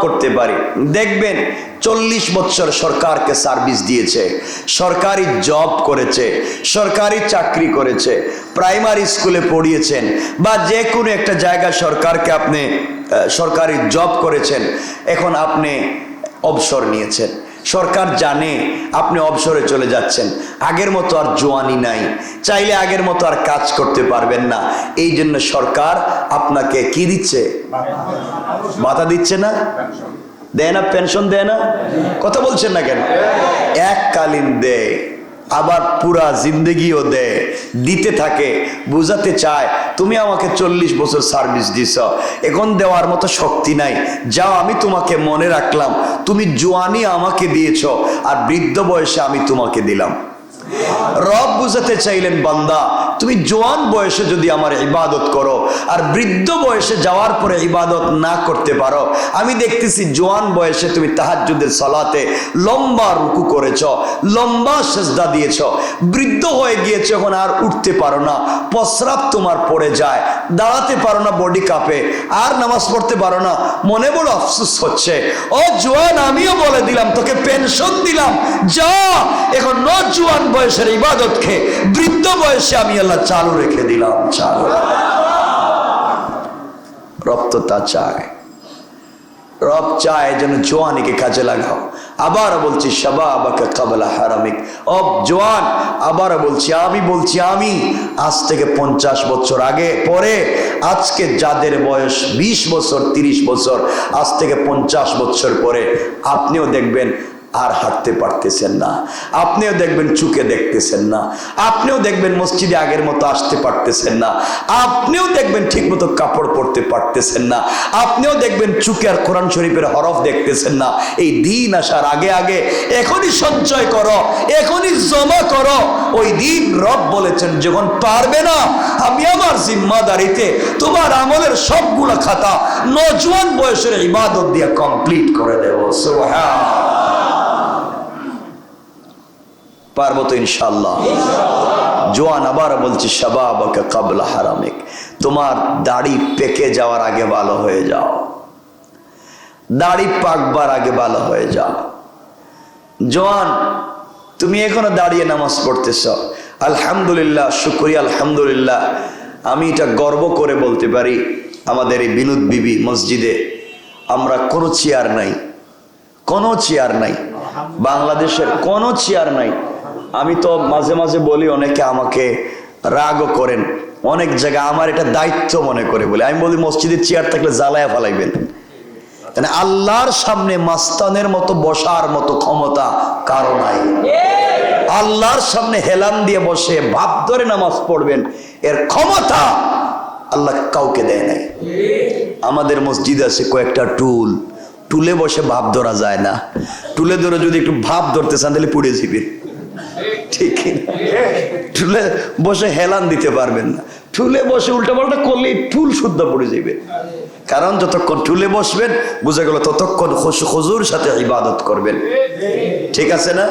করতে পারি, দেখবেন 40 বছর সরকারকে সার্ভিস দিয়েছে, সরকারি জব করেছে, সরকারি চাকরি করেছে, প্রাইমারি স্কুলে পড়িয়েছেন, বা যে কোনো একটা জায়গায় সরকারকে আপনি সরকারি জব করেছেন, এখন আপনি অবসর নিয়েছেন, সরকার জানে আপনি অবসরে চলে যাচ্ছেন, আগের মতো আর জোয়ানি নাই, চাইলে আগের মতো আর কাজ করতে পারবেন না। এই জন্য সরকার আপনাকে কি দিচ্ছে? ভাতা দিচ্ছে না? দেয় না? পেনশন দেয় না? কথা বলছেন না কেন? এককালীন দেয়, আবার পুরা জিন্দগিও দেয়, দিতে থাকে, বুঝাতে চায় তুমি আমাকে 40 বছর সার্ভিস দিছ, এখন দেওয়ার মতো শক্তি নাই, যাও আমি তোমাকে মনে রাখলাম, তুমি জোয়ানি আমাকে দিয়েছ আর বৃদ্ধ বয়সে আমি তোমাকে দিলাম। রব বুঝাতে চাইলেন, বান্দা তুমি জোয়ান বয়সে যদি আমার ইবাদত করো আর বৃদ্ধ বয়সে যাওয়ার পরে ইবাদত না করতে পারো, আমি দেখতেছি জোয়ান বয়সে তুমি তাহাজ্জুদের সালাতে লম্বা রুকু করেছো, লম্বা সেজদা দিয়েছো, বৃদ্ধ হয়ে গিয়েছো, এখন আর উঠতে পারো না, প্রস্রাব তোমার পড়ে যায়, দাঁড়াতে পারো না, বডি কাঁপে, আর নামাজ পড়তে পারো না, মনে বড় আফসোস হচ্ছে। ও জোয়ান, আমিও বলে দিলাম, তোকে পেনশন দিলাম, যা এখন নজওয়ান বয়সের ইবাদত কে বৃদ্ধ বয়সে আমি আল্লাহ চালু রেখে দিলাম। চালু রব তো তা চায়, রব চায় যেন জোয়ানিকে কাজে লাগাও। আবার বলছি, শাবাবাকা ক্বাবলা হারামিক। ও জোয়ান, আবার বলছি, আমি আজ থেকে 50 বছর আগে পরে, আজকে যাদের বয়স 20 বছর 30 বছর, আজ থেকে 50 বছর পরে আপনিও দেখবেন আর হাঁটতে পারতেছেন না, আপনিও দেখবেন চুকে দেখতেছেন না, আপনিও দেখবেন মসজিদে আগের মতো আসতে পারতেছেন না, আপনিও দেখবেন ঠিক মতো কাপড় পরতে পারতেছেন না, আপনিও দেখবেন চুকে আর কোরআন শরীফের হরফ দেখতেছেন না। এই দিন আসার আগে আগে এখনই সঞ্চয় করো, এখনই জমা করো। ওই দিন রব বলেছেন, যখন পারবে না, আমি আমার জিম্মাদারিতে তোমার আমলের সবগুলা খাতা নজওয়ান বয়সের ইবাদত দিয়ে কমপ্লিট করে দেব। সুবহানাল্লাহ। পারবো তো ইনশাআল্লাহ। জোয়ান, আবার বলছি, শাবাবাকা ক্বাবলা হারামিক। তোমার দাড়ি পেকে যাওয়ার আগে ভালো হয়ে যাও, দাড়ি পাকবার আগে ভালো হয়ে যাও। জোয়ান, তুমি এখনো দাঁড়িয়ে নামাজ পড়তেছ, আলহামদুলিল্লাহ, শুকরিয়া, আলহামদুলিল্লাহ। আমি এটা গর্ব করে বলতে পারি, আমাদের এই বিনোদ বিবি মসজিদে আমরা কোনো চেয়ার নাই, বাংলাদেশের কোনো চেয়ার নাই। আমি তো মাঝে মাঝে বলি, অনেকে আমাকে রাগও করেন, অনেক জায়গায় আমার এটা দায়িত্ব মনে করে বলে আমি বলি, মসজিদের চেয়ার থাকলে জ্বালায়া ফালাইবেন, মানে আল্লাহর সামনে মাস্তানের মতো বসার মতো ক্ষমতা কারো নাই। আল্লাহর সামনে হেলান দিয়ে বসে ভাব ধরে নামাজ পড়বেন, এর ক্ষমতা আল্লাহ কাউকে দেয় নাই। আমাদের মসজিদ আছে কয়েকটা টুলে বসে ভাব ধরা যায় না, টুলে ধরে যদি একটু ভাব ধরতে চান তাহলে পুড়ে যাবে, ঠিক না? টুলে বসে হেলান দিতে পারবেন না, টুলে বসে উল্টা পাল্টা করলে টুল শুদ্ধ পড়ে যাবে। কারণ যতক্ষণ টুলে বসবেন, বুঝা গেল ততক্ষণ হুজুর সাথে ইবাদত করবেন, ঠিক আছে না?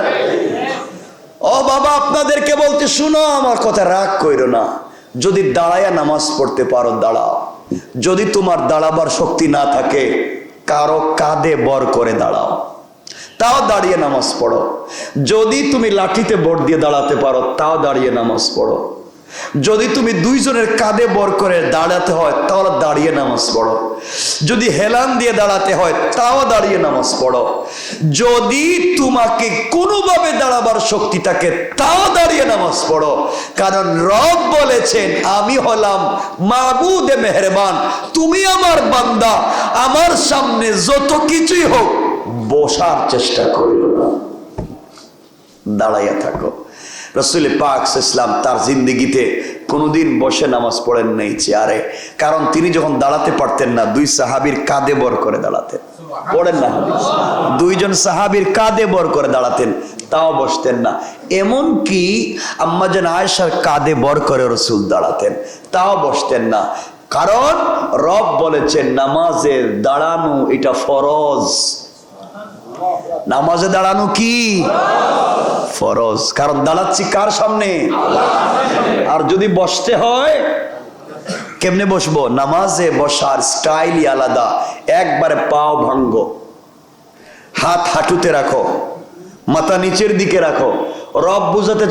ও বাবা, আপনাদেরকে বলতে, শুনো আমার কথা, রাগ কইরো না। যদি দাঁড়ায়া নামাজ পড়তে পারো দাঁড়াও, যদি তোমার দাঁড়াবার শক্তি না থাকে কারো কাঁধে বর করে দাঁড়াও, তাও দাঁড়িয়ে নামাজ পড়ো। যদি তুমি লাঠিতে বর দিয়ে দাঁড়াতে পারো, তাও দাঁড়িয়ে নামাজ পড়ো। যদি তুমি দুইজনের কাঁধে বর করে দাঁড়াতে হয় তাহলে দাঁড়িয়ে নামাজ পড়ো, যদি হেলান দিয়ে দাঁড়াতে হয় তাও দাঁড়িয়ে নামাজ পড়ো, যদি তোমাকে কোনোভাবে দাঁড়াবার শক্তি থাকে তাও দাঁড়িয়ে নামাজ পড়ো। কারণ রব বলেছেন আমি হলাম মাবুদে মেহেরবান, তুমি আমার বান্দা, আমার সামনে যত কিছুই হোক বসার চেষ্টা করিও না, দাঁড়াইয়া থাকো। রাসূল পাক ইসলাম তার জিন্দেগিতে কোনোদিন বসে নামাজ পড়েন নাই চেয়ারে, কারণ তিনি যখন দাঁড়াতে পারতেন না দুই সাহাবীর কাঁধে বর করে দাঁড়াতেন। পড়েন না হাদিস, দুইজন সাহাবীর কাঁধে বর করে দাঁড়াতেন, তাও বসতেন না। এমন কি আম্মাজান আয়েশার কাঁধে বর করে রাসূল দাঁড়াতেন, তাও বসতেন না। কারণ রব বলেছেন নামাজে দাঁড়ানো এটা ফরজ, নামাজে দাঁড়ানো কি ফরজ। কারণ দাঁড়াচ্ছি কার সামনে? আর যদি বসতে হয় কেমনে বসবো? নামাজে বসার স্টাইলই আলাদা। একবারে পাও ভাঙ্গ, হাত হাঁটুতে রাখো, মাথা নিচের দিকে রাখো। রব বুঝাতে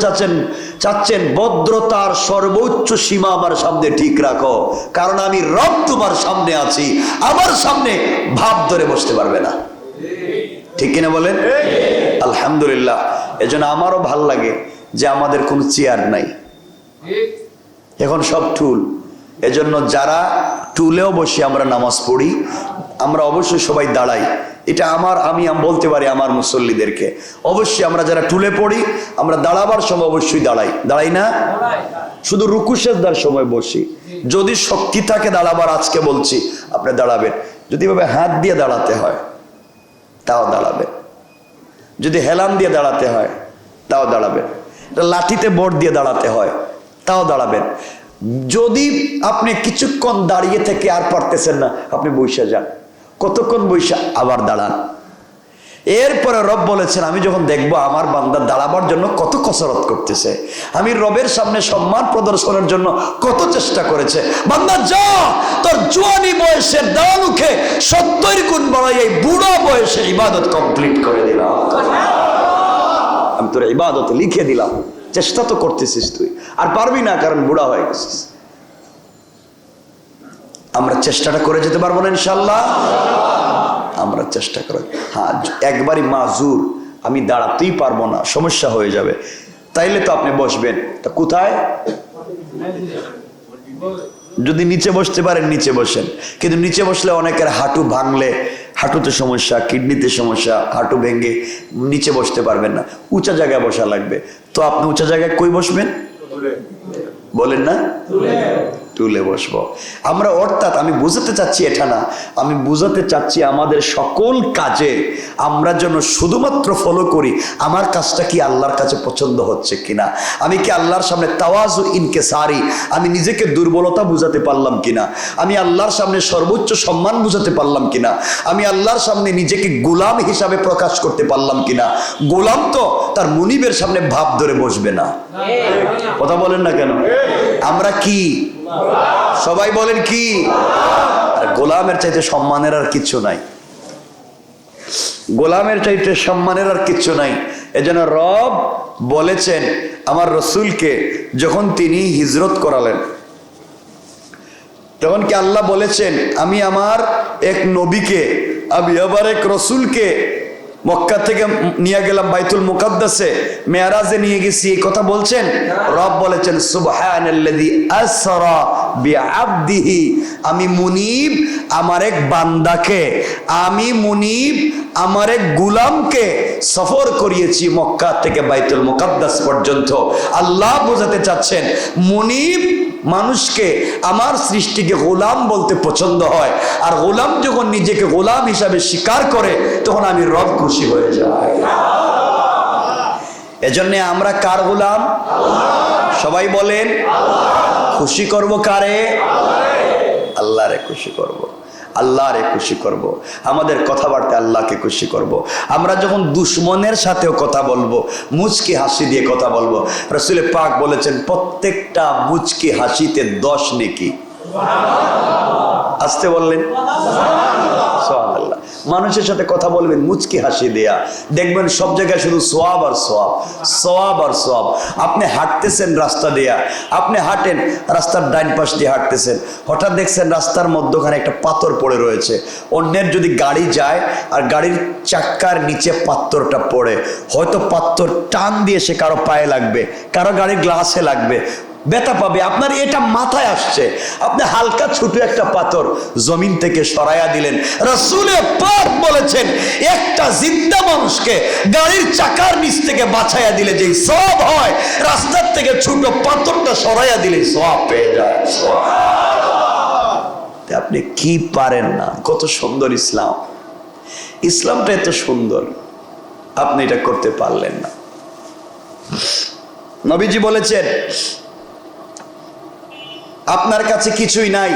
চাচ্ছেন ভদ্রতার সর্বোচ্চ সীমা আমার সামনে ঠিক রাখো, কারণ আমি রব তোমার সামনে আছি, আমার সামনে ভাব ধরে বসতে পারবে না। ঠিক কিনা বলেন? আলহামদুলিল্লাহ। এজন্য আমারও ভাল লাগে যে আমাদের কোনো চেয়ার নাই, এখন সব টুল। এজন্য যারা টুলেও বসে আমরা নামাজ পড়ি, আমরা অবশ্যই সবাই দাঁড়াই। এটা আমি বলতে পারি আমার মুসল্লিদেরকে, অবশ্যই আমরা যারা টুলে পড়ি আমরা দাঁড়াবার সময় অবশ্যই দাঁড়াই না, শুধু রুকু সেজদার সময় বসি। যদি শক্তি থাকে দাঁড়াবার, আজকে বলছি আপনি দাঁড়াবেন। যদি এভাবে হাত দিয়ে দাঁড়াতে হয় তাও দাঁড়াবেন, যদি হেলান দিয়ে দাঁড়াতে হয় তাও দাঁড়াবেন, লাঠিতে বোর্ড দিয়ে দাঁড়াতে হয় তাও দাঁড়াবেন। যদি আপনি কিছুক্ষণ দাঁড়িয়ে থেকে আর পারতেছেন না, আপনি বইসা যান, কতক্ষণ বইসা আবার দাঁড়ান। এরপরে রব বলেছেন আমি যখন দেখবো আমার বান্দা দাঁড়াবার জন্য কত কসরত করতেছে, আমি রবের সামনে সম্মান প্রদর্শনের জন্য কত চেষ্টা করেছে, বান্দা যা তোর জোয়ানি বয়সের দাঁড়ানোকে 70 গুণ বাড়াই এই বুড়া বয়সে ইবাদত কমপ্লিট করে দিলাম, আমি তোর ইবাদত লিখে দিলাম। চেষ্টা তো করতেছিস তুই, আর পারবি না কারণ বুড়া হয়ে গেছিস। আমরা চেষ্টাটা করে যেতে পারবো না ইনশাল্লাহ? আমরা চেষ্টা করি। হ্যাঁ, একবারই মাজুর, আমি দাঁড়াতেই পারবো না, সমস্যা হয়ে যাবে, তাইলে তো আপনি বসবেন। তা কোথায়? যদি নিচে বসতে পারেন নিচে বসেন, কিন্তু নিচে বসলে অনেকের হাঁটু ভাঙলে, হাঁটুতে সমস্যা, কিডনিতে সমস্যা, হাঁটু ভেঙে নিচে বসতে পারবেন না, উঁচা জায়গায় বসা লাগবে। তো আপনি উঁচা জায়গায় কই বসবেন? বলেন না, টুলে বসবো আমরা। অর্থাৎ আমি বুঝাতে চাচ্ছি এটা না, আমি বুঝাতে চাচ্ছি আমাদের সকল কাজে আমরা যেন শুধুমাত্র ফলো করি আমার কাজটা কি আল্লাহর কাছে পছন্দ হচ্ছে কিনা, আমি কি আল্লাহর সামনে তাওয়াজু ইনকিসারি, আমি নিজেকে দুর্বলতা বুঝাতে পারলাম কিনা, আমি আল্লাহর সামনে সর্বোচ্চ সম্মান বুঝাতে পারলাম কিনা, আমি আল্লাহর সামনে নিজেকে গোলাম হিসাবে প্রকাশ করতে পারলাম কিনা। গোলাম তো তার মুনিবের সামনে ভাব ধরে বসবে না, কথা বলেন না কেন? আমরা কি সবাই বলেন কি? আর গোলামের চাইতে সম্মানের আর কিচ্ছু নাই, গোলামের চাইতে সম্মানের আর কিচ্ছু নাই। এজন্য রব বলেছেন আমার রসুলকে, যখন তিনি হিজরত করালেন তখন কি আল্লাহ বলেছেন আমি আমার এক নবীকে, আমি আবার এক রসুলকে মক্কা থেকে নিয়ে গেলাম বাইতুল মুকাদ্দাসে, মেরাজে নিয়ে গেছি, এই কথা বলছেন? রব বলেছেন সুবহানাল্লাযী আসরা বিআবদিহি, আমি মুনিব আমার এক বান্দাকে, আমি মুনিব আমার এক গোলামকে সফর করিয়েছি মক্কা থেকে বাইতুল মুকাদ্দাস পর্যন্ত। আল্লাহ বোঝাতে চাচ্ছেন মুনিব মানুষকে, আমার সৃষ্টিকে গোলাম বলতে পছন্দ হয়, আর গোলাম যখন নিজেকে গোলাম হিসাবে স্বীকার করে তখন আমি রব খুশি হয়ে যাই। এজন্য আমরা কার গোলাম? সবাই বলেন খুশি করব কারে? আল্লাহরে খুশি করব, আল্লাহরে খুশি করব, আমাদের কথাবার্তা আল্লাহকে খুশি করব। আমরা যখন দুশ্মনের সাথেও কথা বলবো মুচকি হাসি দিয়ে কথা বলবো। রাসূল পাক বলেছেন প্রত্যেকটা মুচকি হাসিতে 10 নেকি। আসতে বললেন সুবহানাল্লাহ। মানুষের সাথে কথা বলবেন মুচকি হাসি দেয়া, দেখবেন সব জায়গায় শুধু সোয়াব আর সোয়াব, সোয়াব আর সোয়াব। আপনি হাঁটতেছেন রাস্তা দিয়া, আপনি হাঁটেন রাস্তার ডাইন পাশ দিয়ে হাঁটতেছেন, হঠাৎ দেখছেন রাস্তার মধ্যখানে একটা পাথর পড়ে রয়েছে। অন্যের যদি গাড়ি যায় আর গাড়ির চাক্কার নিচে পাথরটা পড়ে, হয়তো পাথর টান দিয়ে সে কারো পায়ে লাগবে, কারো গাড়ির গ্লাসে লাগবে, ব্যথা পাবে। আপনার এটা মাথায় আসছে, আপনি হালকা ছোট একটা পাথর জমিন থেকে সরাইয়া দিলেন। রাসূলে পাক বলেছেন একটা জিন্দা মানুষকে গাড়ির চাকার নিচ থেকে বাঁচাইয়া দিলে যেই সওয়াব হয়, রাস্তার থেকে ছোট পাথরটা সরাইয়া দিলে সওয়াব পেয়ে যায়। আপনি কি পারেন না? কত সুন্দর ইসলাম, ইসলামটা এত সুন্দর, আপনি এটা করতে পারলেন না। নবীজি বলেছেন আপনার কাছে কিছুই নাই,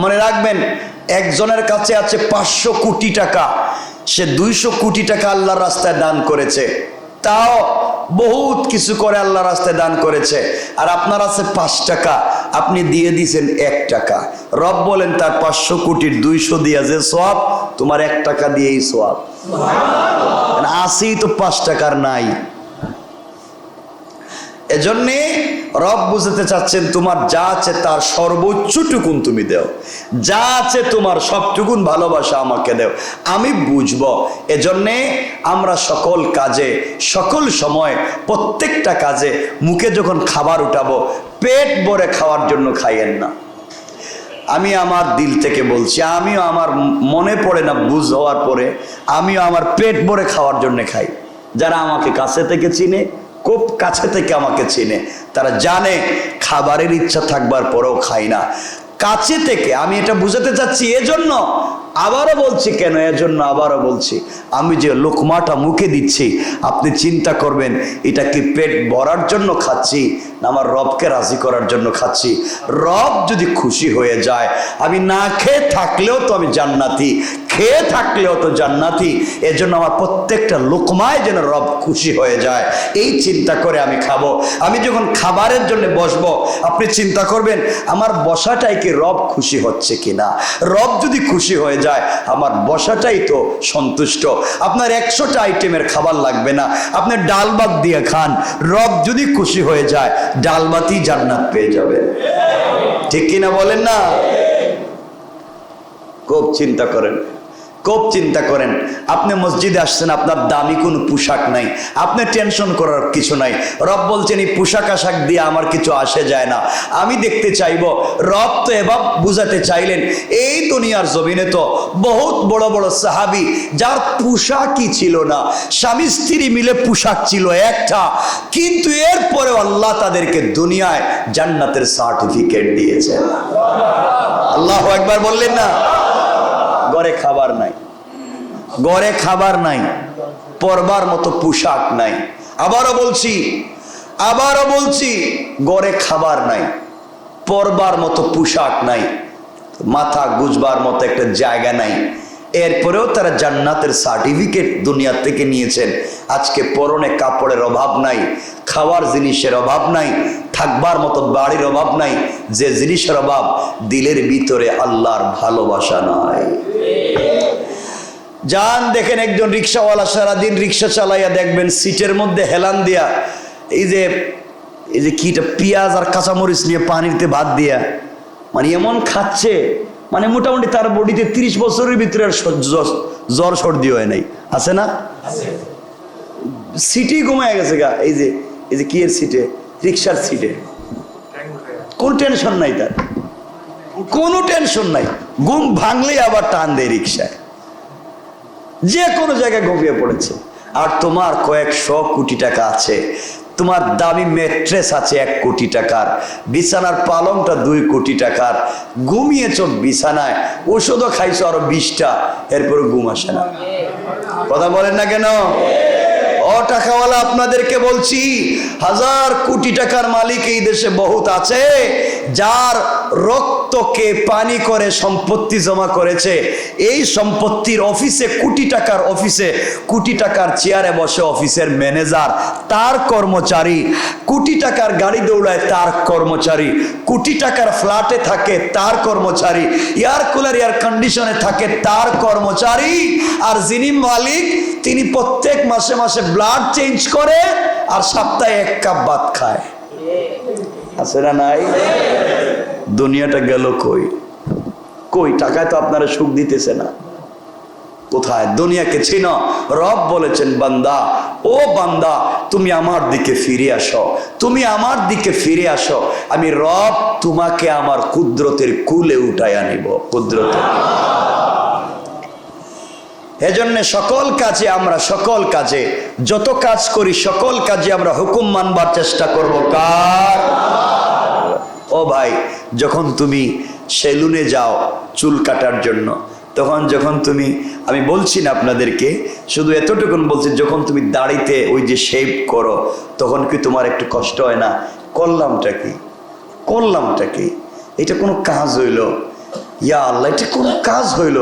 মনে রাখবেন একজনের কাছে আছে 500 কোটি টাকা, সে 200 কোটি টাকা আল্লাহর রাস্তায় দান করেছে, তাও বহুত কিছু করে আল্লাহর রাস্তায় দান করেছে। আর আপনার আছে 5 টাকা, আপনি দিয়ে দিয়েছেন 1 টাকা। রব বলেন তার 500 কোটির 200 দিয়া যে সওয়াব, তোমার 1 টাকা দিয়েই সওয়াব। আসেই তো 5 টাকার নাই। এজন্যে রব বুঝাতে চাচ্ছেন তোমার যা আছে তার সর্বোচ্চটুকুন তুমি দেও, যা আছে তোমার সবটুকুন ভালোবাসা আমাকে দেও, আমি বুঝবো। এজন্যে আমরা সকল কাজে, সকল সময়, প্রত্যেকটা কাজে মুখে যখন খাবার উঠাবো, পেট ভরে খাওয়ার জন্য খাইয়েন না। আমি আমার দিল থেকে বলছি, আমিও আমার মনে পড়ে না বুঝ হওয়ার পরে, আমিও আমার পেট ভরে খাওয়ার জন্য খাই। যারা আমাকে কাছে থেকে চিনে, খুব কাছে থেকে আমাকে চিনে, তারা জানে খাবারের ইচ্ছা থাকবার পরেও খাই না। কাছে থেকে আমি এটা বুঝাতে চাচ্ছি, এজন্য আবারও বলছি। কেন এজন্য আবারও বলছি? আমি যে লোকমাটা মুখে দিচ্ছি, আপনি চিন্তা করবেন এটা কি পেট ভরার জন্য খাচ্ছি না আমার রবকে রাজি করার জন্য খাচ্ছি। রব যদি খুশি হয়ে যায়, আমি না খেয়ে থাকলেও তো আমি জান্নাতি, খেয়ে থাকলেও তো জান্নাতি। এজন্য আমার প্রত্যেকটা লোকমায় যেন রব খুশি হয়ে যায়, এই চিন্তা করে আমি খাবো। আমি যখন খাবারের জন্য বসবো, আপনি চিন্তা করবেন আমার বসাটাই কি রব খুশি হচ্ছে কিনা। রব যদি খুশি হয়ে যায়, আমার বসাটাই তো সন্তুষ্ট। আপনার 100টা আইটেমের খাবার লাগবে না, আপনি ডাল ভাত দিয়ে খান, রব যদি খুশি হয়ে যায়, ডাল ভাতই জান্নাত পেয়ে যাবে। ঠিক কিনা বলেন না? খুব চিন্তা করেন, খুব চিন্তা করেন। আপনি মসজিদে আসছেন, আপনার দামি কোনো পোশাক নাই, আপনি টেনশন করার কিছু নাই। রব বলছেন এই পোশাক আশাক দিয়ে আমার কিছু আসে যায় না, আমি দেখতে চাইব। রব তো এবার বুঝাতে চাইলেন এই দুনিয়ার জমিনে তো বহুত বড় বড় সাহাবী যার পোশাকই ছিল না, স্বামী স্ত্রী মিলে পোশাক ছিল একটা, কিন্তু এরপরে আল্লাহ তাদেরকে দুনিয়ায় জান্নাতের সার্টিফিকেট দিয়েছেন। আল্লাহু আকবার বললেন না? ঘরে খাবার নাই, ঘরে খাবার নাই, পরবার মতো পোশাক নাই। আবারও বলছি ঘরে খাবার নাই, পরবার মতো পোশাক নাই, মাথা গুজবার মতো একটা জায়গা নাই, এরপরেও তারা জান্নাতের সার্টিফিকেট দুনিয়া থেকে নিয়েছেন। আজকে পরনে কাপড়ের অভাব নাই, খাওয়ার জিনিসের অভাব নাই, থাকবার মতো বাড়ির অভাব নাই, যে জিনিসের অভাব দিলের ভিতরে আল্লাহর ভালোবাসা নাই। যান দেখেন একজন রিক্সাওয়ালা সারাদিন রিক্সা চালাইয়া, দেখবেন সিটের মধ্যে হেলান দিয়া এই যে কিটা পেঁয়াজ আর কাঁচামরিচ নিয়ে পানিতে ভাত দিয়া, মানে এমন খাচ্ছে, মানে মোটামুটি তার বডিতে 30 বছরের ভিতরে আর জ্বর সর্দি হয় নাই। আছে না? সিটি ঘুমায় গেছে গা। এই যে কি এর সিটে, রিক্সার সিটে কোন টেনশন নাই, তার কোনো টেনশন নাই। ঘুম ভাঙলেই আবার টান দেয় রিক্সায়, যে কোনো জায়গায় ঘুমিয়ে পড়েছে। আর তোমার কয়েকশো কোটি টাকা আছে, তোমার দামি ম্যাট্রেস আছে 1 কোটি টাকার, বিছানার পালংটা 2 কোটি টাকার, ঘুমিয়েছ বিছানায়, ওষুধও খাইছো আরো 20টা, এরপরে ঘুম আসে না। কথা বলেন না কেন? ও টাকাওয়ালা, আপনাদেরকে বলছি 1000 কোটি টাকার মালিক এই দেশে বহুত আছে, যার রক্তকে পানি করে সম্পত্তি জমা করেছে, এই সম্পত্তির অফিসে কোটি টাকার অফিসে কোটি টাকার চেয়ারে বসে অফিসের ম্যানেজার, তার কর্মচারী, কোটি টাকার গাড়ি দৌড়ায় তার কর্মচারী, কোটি টাকার ফ্ল্যাটে থাকে তার কর্মচারী, এয়ার কুলার এয়ার কন্ডিশনে থাকে তার কর্মচারী, আর যিনি মালিক তিনি প্রত্যেক মাসে মাসে ব্লাড চেঞ্জ করে আর সপ্তাহে 1 কাপ ভাত খায়। আছে না নাই? দুনিয়াটা গেল কই? কই টাকায় তো আপনারা সুখ দিতেছে না। কোথায়? দুনিয়াকে চিনো। রব বলেছেন বান্দা, ও বান্দা তুমি আমার দিকে ফিরে আসো, তুমি আমার দিকে ফিরে আসো, আমি রব তোমাকে আমার কুদরতের কুলে উঠায় আনিব। কুদরতের এজন্য সকল কাজে আমরা সকল কাজে যত কাজ করি সকল কাজে আমরা হুকুম মানবার চেষ্টা করব কার? ও ভাই, যখন তুমি সেলুনে যাও চুল কাটার জন্য, তখন যখন তুমি, আমি বলছি না আপনাদেরকে, শুধু এতটুকুন বলছি, যখন তুমি দাড়িতে ওই যে শেভ করো তখন কি তোমার একটু কষ্ট হয় না? করলামটা কি? করলামটা কি? এটা কোনো কাজ হইল? ইয়া আল্লাহ, এটা কোন কাজ হইল?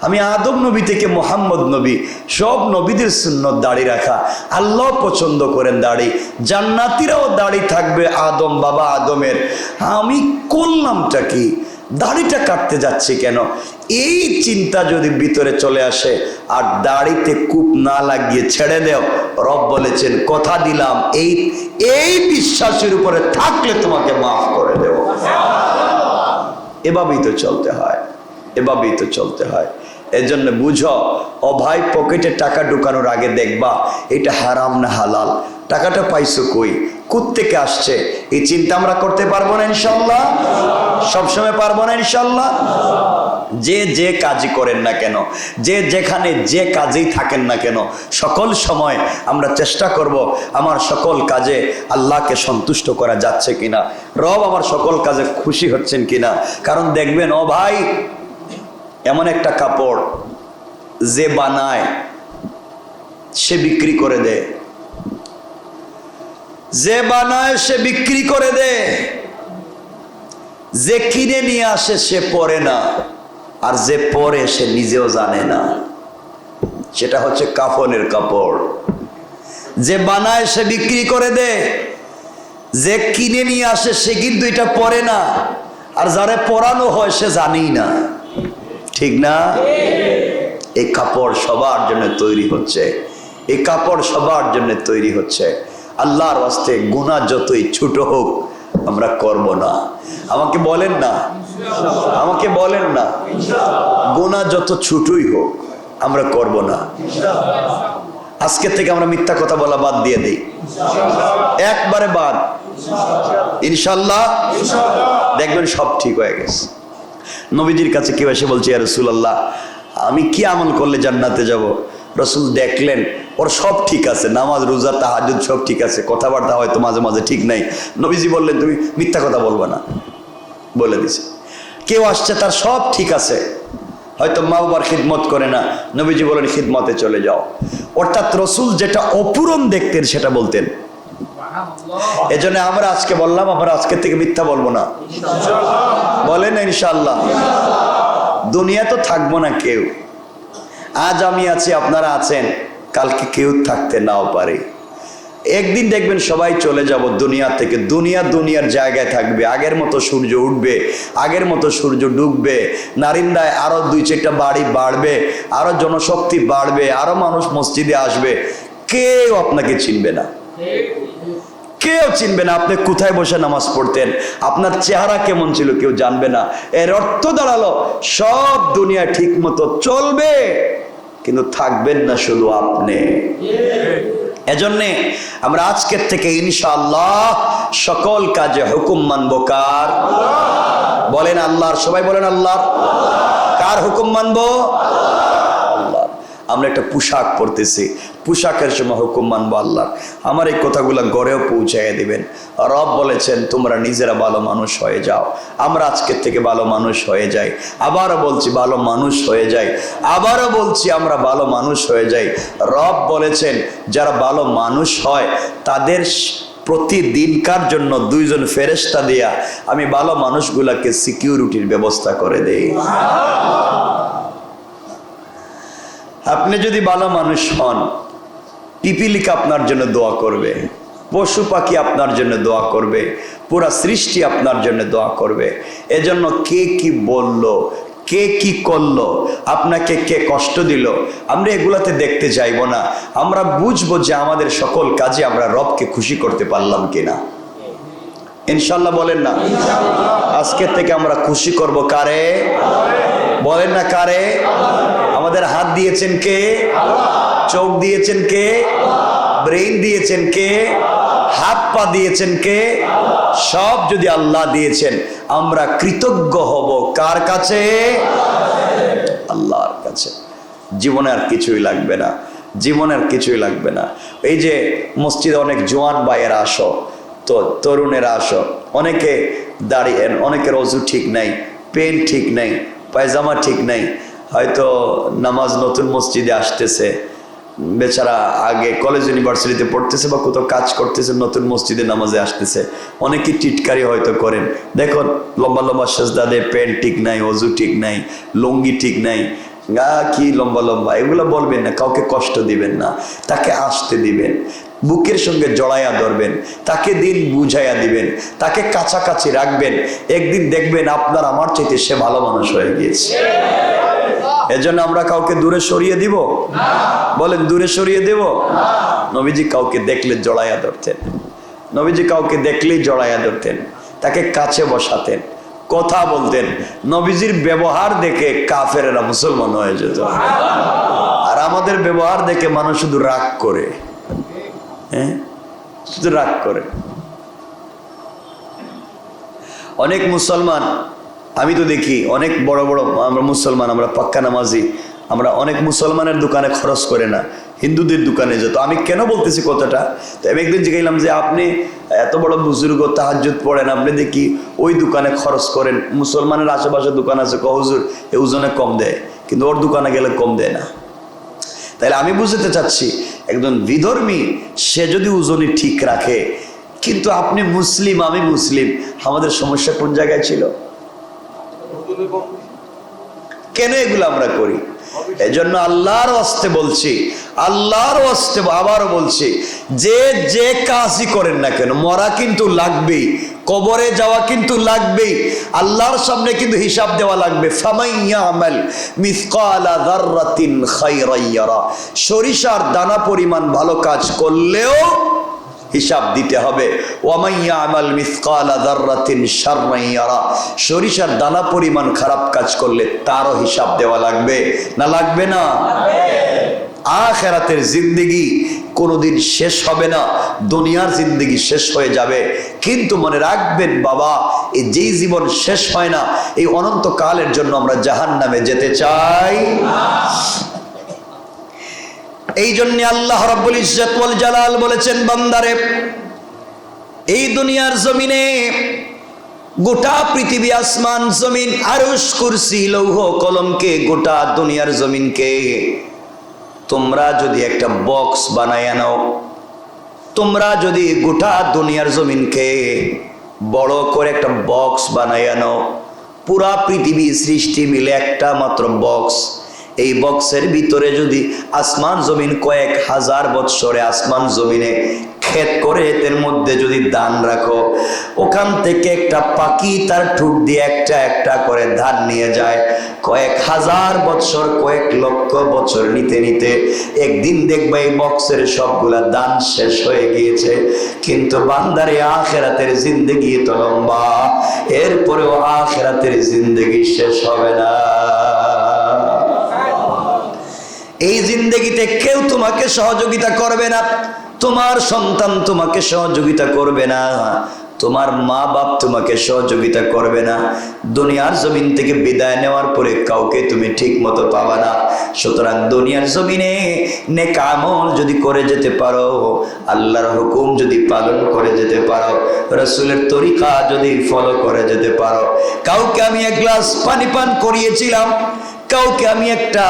আমি আদম নবী থেকে মোহাম্মদ নবী, সব নবীদের সুন্নত দাড়ি রাখা। আল্লাহ পছন্দ করেন দাড়ি, জান্নাতীরাও দাড়ি থাকবে আদম বাবা আদমের। আমি করলামটা কি? দাড়িটা কাটতে যাচ্ছে কেন? এই চিন্তা যদি ভিতরে চলে আসে আর দাড়িতে কূপ না লাগিয়ে ছেড়ে দেও, রব বলেছেন কথা দিলাম এই বিশ্বাসের উপরে থাকলে তোমাকে মাফ করে দেব। এভাবেই তো চলতে হয়, এভাবেই তো চলতে হয়। এজন্য বুঝো, ও ভাই, পকেটে টাকা ঢুকানোর আগে দেখবা এটা হারাম না হালাল, টাকাটা পাইছো কই, কোত্থেকে আসছে, এই চিন্তা আমরা করতে পারবো না ইনশাল্লাহ? সবসময় পারবো না ইনশাল্লাহ? যে যে কাজই করেন না কেন, যে যেখানে যে কাজেই থাকেন না কেন, সকল সময় আমরা চেষ্টা করব আমার সকল কাজে আল্লাহকে সন্তুষ্ট করা যাচ্ছে কিনা, রব আমার সকল কাজে খুশি হচ্ছেন কিনা। কারণ দেখবেন, ও ভাই, এমন একটা কাপড় যে বানায় সে বিক্রি করে দেয়, যে বানায় সে বিক্রি করে দেয়, যে কিনে নিয়ে আসে সে পরে না, আর যে পরে সে নিজেও জানে না। সেটা হচ্ছে কাফনের কাপড়। যে বানায় সে বিক্রি করে দেয়, যে কিনে নিয়ে আসে সে কিন্তু এটা পরে না, আর যারে পরানো হয় সে জানেই না। ঠিক না? এই কাপড় সবার জন্য তৈরি হচ্ছে, এই কাপড় সবার জন্য তৈরি হচ্ছে। আল্লাহর ওয়াস্তে গুনাহ যতই ছোট হোক আমরা করব না। আমাকে বলেন না, আমাকে বলেন না, গুনাহ যত ছোটই হোক আমরা করব না। আজকে থেকে আমরা মিথ্যা কথা বলা বাদ দিয়ে দেই, একবারে বাদ, ইনশাল্লাহ। দেখবেন সব ঠিক হয়ে গেছে। নবীজির কাছে কেউ এসে বলছে, ইয়া রাসূলুল্লাহ, আমি কি আমল করলে জান্নাতে যাব? রসুল দেখলেন ওর সব ঠিক আছে, নামাজ রোজা তাহাজ্জুদ সব ঠিক আছে, কথাবার্তা হয়তো মাঝে মাঝে ঠিক নাই। নবীজি বললেন, তুমি মিথ্যা কথা বলবা না, বলে দিছে। কেউ আসছে তার সব ঠিক আছে, হয়তো মা বাবার খিদমত করে না, নবীজি বলেন খিদমতে চলে যাও। অর্থাৎ রসুল যেটা অপূরণ দেখতেন সেটা বলতেন। এজন্য আমরা আজকে বললাম, আমরা আজকে থেকে মিথ্যা বলবো না, বলেন ইনশাআল্লাহ। দুনিয়া তো থাকবো না কেউ, আজ আমি আছি, আপনারা আছেন, কালকে কেউ থাকতে নাও পারে। একদিন দেখবেন সবাই চলে যাব দুনিয়া থেকে। দুনিয়া দুনিয়ার জায়গায় থাকবে, আগের মতো সূর্য উঠবে, আগের মতো সূর্য ডুববে, নারিন্দায় আরো 2-4টা বাড়ি বাড়বে, আরো জনশক্তি বাড়বে, আরো মানুষ মসজিদে আসবে, কেউ আপনাকে চিনবে না, কেউ চিনবে না। আপনি কোথায় বসে নামাজ পড়তেন, আপনার চেহারা কেমন ছিল কেউ জানবে না। এর অর্থ দাঁড়ালো সব দুনিয়া ঠিক মতো চলবে, কিন্তু থাকবেন না শুধু আপনি। এজন্যে আমরা আজকের থেকে ইনশাআল্লাহ সকল কাজে হুকুম মানবো কার? বলেন আল্লাহর। সবাই বলেন আল্লাহর। কার হুকুম মানবো? আল্লাহ। আমরা একটা পোশাক পরতেছি, পোশাকের সময় হুকুম মানবো আল্লাহর। আমার এই কথাগুলো গড়েও পৌঁছাইয়া দিবেন। রব বলেছেন তোমরা নিজেরা ভালো মানুষ হয়ে যাও। আমরা আজকের থেকে ভালো মানুষ হয়ে যাই। আবারও বলছি ভালো মানুষ হয়ে যাই, আবারও বলছি আমরা ভালো মানুষ হয়ে যাই। রব বলেছেন যারা ভালো মানুষ হয় তাদের প্রতিদিনকার জন্য 2 জন ফেরেশতা দিয়া আমি ভালো মানুষগুলাকে সিকিউরিটির ব্যবস্থা করে দেই। আপনি যদি ভালো মানুষ হন, পিপিলিকা আপনার জন্য দোয়া করবে, পশু পাখি আপনার জন্য দোয়া করবে, পুরা সৃষ্টি আপনার জন্য দোয়া করবে। এজন্য কে কি বলল, কে কি করলো, আপনাকে কে কষ্ট দিল, আমরা এগুলাতে দেখতে চাইব না। আমরা বুঝবো যে আমাদের সকল কাজে আমরা রবকে খুশি করতে পারলাম কিনা। ইনশাল্লাহ বলেন না? আজকের থেকে আমরা খুশি করব কারে? বলেন না কারে? আমাদের হাত দিয়েছেন কে? চোখ দিয়েছেন কে? ব্রেইন দিয়েছেন কে? হাত পা দিয়েছেন কে? সব যদি আল্লাহ দিয়েছেন, আমরা কৃতজ্ঞ হব কার কাছে? আল্লাহর কাছে। জীবনে আর কিছুই লাগবে না, জীবনে আর কিছুই লাগবে না। এই যে মসজিদে অনেক জোয়ান ভাইয়েরা আসো, তো তরুণেরা আসো, অনেকে দাঁড়িয়ে, অনেকের অজু ঠিক নাই, পেন ঠিক নাই, পায়জামা ঠিক নাই, হয়তো নামাজ নতুন মসজিদে আসতেছে, বেচারা আগে কলেজ ইউনিভার্সিটিতে পড়তেছে বা কোথাও কাজ করতেছে, নতুন মসজিদে নামাজে আসতেছে, অনেকে টিটকারি হয়তো করেন। দেখুন লম্বা লম্বা সেজদা দেয়, প্যান্ট ঠিক নাই, অজু ঠিক নাই, লুঙ্গি ঠিক নাই, কি লম্বা লম্বা, এগুলো বলবেন না, কাউকে কষ্ট দিবেন না, তাকে আসতে দিবেন, বুকের সঙ্গে জড়াইয়া ধরবেন, তাকে দিন বুঝাইয়া দিবেন, তাকে কাছাকাছি রাখবেন। একদিন দেখবেন আপনার আমার চাইতে সে ভালো মানুষ হয়ে গিয়েছে। এজন্য আমরা কাউকে দূরে সরিয়ে দিব? বলেন, দূরে সরিয়ে দেব? নবীজি কাউকে দেখলে জড়াইয়া ধরতেন, নবীজি কাউকে দেখলেই জড়াইয়া ধরতেন, তাকে কাছে বসাতেন, কথা বলতেন। নবীজির ব্যবহার দেখে কাফেরেরা মুসলমান হয়ে যেত। আর আমাদের ব্যবহার দেখে মানুষ শুধু রাগ করে, শুধু রাগ করে। অনেক মুসলমান, আমি তো দেখি অনেক বড় বড় আমরা মুসলমান, আমরা পাক্কা নামাজি, আমরা অনেক মুসলমানের দোকানে খরচ করে না, হিন্দুদের দোকানে যেত। আমি কেন বলতেছি কথাটা, তো আমি একদিন জিজ্ঞাসলাম যে আপনি এত বড় বুজুর্গ, তাহাজ্জুদ পড়েন, আপনি দেখি ওই দোকানে খরচ করেন, মুসলমানের আশেপাশে দোকান আছে, হুজুর এ ওজনে কম দেয়, কিন্তু ওর দোকানে গেলে কম দেয় না। তাহলে আমি বুঝতে চাচ্ছি, একজন বিধর্মী সে যদি ওজনই ঠিক রাখে, কিন্তু আপনি মুসলিম, আমি মুসলিম, আমাদের সমস্যা কোন জায়গায় ছিল? কেন এগুলো আমরা করি? এজন্য আল্লাহর ওয়াস্তে বলছি, আল্লাহর ওয়াস্তে আবারও বলছি, যে যে কাজই করেন না কেন, মরা কিন্তু লাগবেই, কবরে যাওয়া কিন্তু লাগবেই, আল্লাহর সামনে কিন্তু হিসাব দেওয়া লাগবে। ফামাইয়ামাল মিসকালা যাররাতিন খায়রান ইয়ারা, সরিষার দানা পরিমাণ ভালো কাজ করলেও হিসাব দিতে হবে। ওয়ামাইয়ামাল মিসকালা যাররাতিন শাররান ইয়ারা, সরিষার দানা পরিমাণ খারাপ কাজ করলে তারও হিসাব দেওয়া লাগবে না? লাগবে না? আখিরাতের জিন্দেগি কোনোদিন শেষ হবে না, দুনিয়ার জিন্দেগি শেষ হয়ে যাবে। কিন্তু মনে রাখবেন বাবা, এই যেই জীবন শেষ হয় না, এই অনন্তকালের জন্য আমরা জাহান্নামে যেতে চাই না। এই জন্য আল্লাহ রাব্বুল ইজ্জত ওয়াল জালাল বলেছেন, বান্দারে এই দুনিয়ার জমিনে গোটা পৃথিবী, আসমান জমিন, আরশ কুরসি লৌহ কলমকে, গোটা দুনিয়ার জমিনকে তোমরা যদি একটা বক্স বানায় নাও, তোমরা যদি গোটা দুনিয়ার জমিনকে বড় করে একটা বক্স বানায় নাও, পুরা পৃথিবী সৃষ্টি মিলে একটা মাত্র বক্স, এই বক্সের ভিতরে যদি আসমান জমিন কয়েক হাজার বৎসরে আসমান জমিনে ক্ষেত করে এর মধ্যে যদি ধান রাখো, ওখান থেকে একটা পাখি তার ঠোঁট দিয়ে একটা একটা করে ধান নিয়ে যায়, কয়েক হাজার বৎসর, কয়েক লক্ষ বছর নিতে নিতে একদিন দেখবে এই বক্সের সবগুলা ধান শেষ হয়ে গিয়েছে। কিন্তু বান্দারে আখিরাতের জিন্দেগি তো লম্বা, এরপরেও আখিরাতের জিন্দেগি শেষ হবে না। এই জিন্দেগিতে কেউ তোমাকে সহযোগিতা করবে না, তোমার সন্তান তোমাকে সহযোগিতা করবে না, তোমার মা বাপ তোমাকে সহযোগিতা করবে না। দুনিয়ার জমিন থেকে বিদায় নেওয়ার পরে কাউকে তুমি ঠিক মতো পাবা না। সুতরাং দুনিয়ার জমিনে নেক আমল যদি করে যেতে পারো, আল্লাহর হুকুম যদি পালন করে যেতে পারো, রাসূলের তরিকা যদি ফলো করে যেতে পারো। কাউকে আমি এক গ্লাস পানি পান করিয়েছিলাম, কাউকে আমি একটা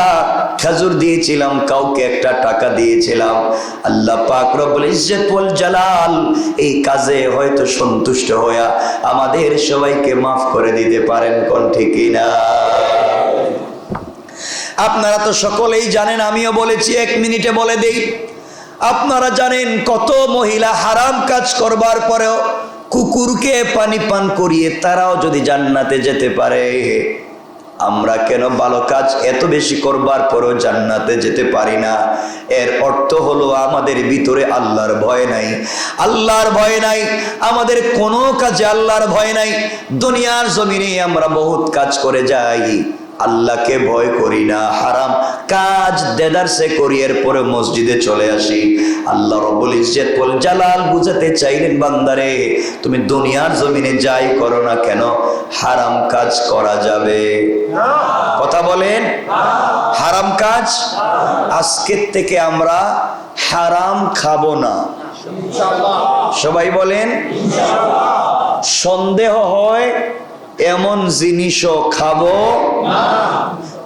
খেজুর দিয়েছিলাম, কাউকে একটা টাকা দিয়েছিলাম, আল্লাহ পাক রব্বুল ইজ্জত ওয়াল জালাল এই কাজে হয়তো সন্তুষ্ট হয়ে আমাদের সবাইকে মাফ করে দিতে পারেন, কোন ঠিক না? আপনারা তো সকলেই জানেন, আমিও বলেছি, 1 মিনিটে বলে দেই। আপনারা জানেন কত মহিলা হারাম কাজ করবার পরেও কুকুরকে পানি পান করিয়ে তারাও যদি জান্নাতে যেতে পারে, আমরা কেন ভালো কাজ এত বেশি করবার পরেও জান্নাতে যেতে পারি না? এর অর্থ হলো আমাদের ভিতরে আল্লাহর ভয় নাই। আল্লাহর ভয় নাই, আমাদের কোনো কাজে আল্লাহর ভয় নাই। দুনিয়ার জমিনে আমরা বহুত কাজ করে যাই, আল্লাহকে ভয় করি না, হারাম কাজ দেদারসে করি, এরপরে মসজিদে চলে আসি। আল্লাহ রব্বুল ইজ্জত ওয়াল জালাল বুঝাতে চাইলেন, বান্দারে তুমি দুনিয়ার জমিনে যাই করো না কেন, হারাম কাজ করা যাবে না। কথা বলেন, হারাম কাজ। আজকের থেকে আমরা হারাম খাবো না, ইনশাআল্লাহ। সবাই বলেন ইনশাআল্লাহ। সন্দেহ হয় এমন জিনিসও খাবো না,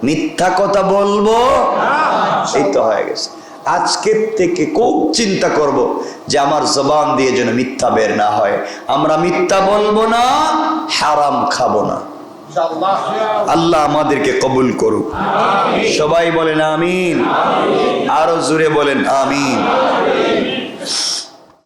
মিথ্যা কথা বলবো না। এই তো হয়ে গেছে। আজকের থেকে খুব চিন্তা করব যে আমার জবান দিয়ে যেন মিথ্যা বের না হয়। আমরা মিথ্যা বলবো না, হারাম খাবো না, আল্লাহ আমাদেরকে কবুল করুক। সবাই বলেন আমিন, আরো জোরে বলেন আমিন।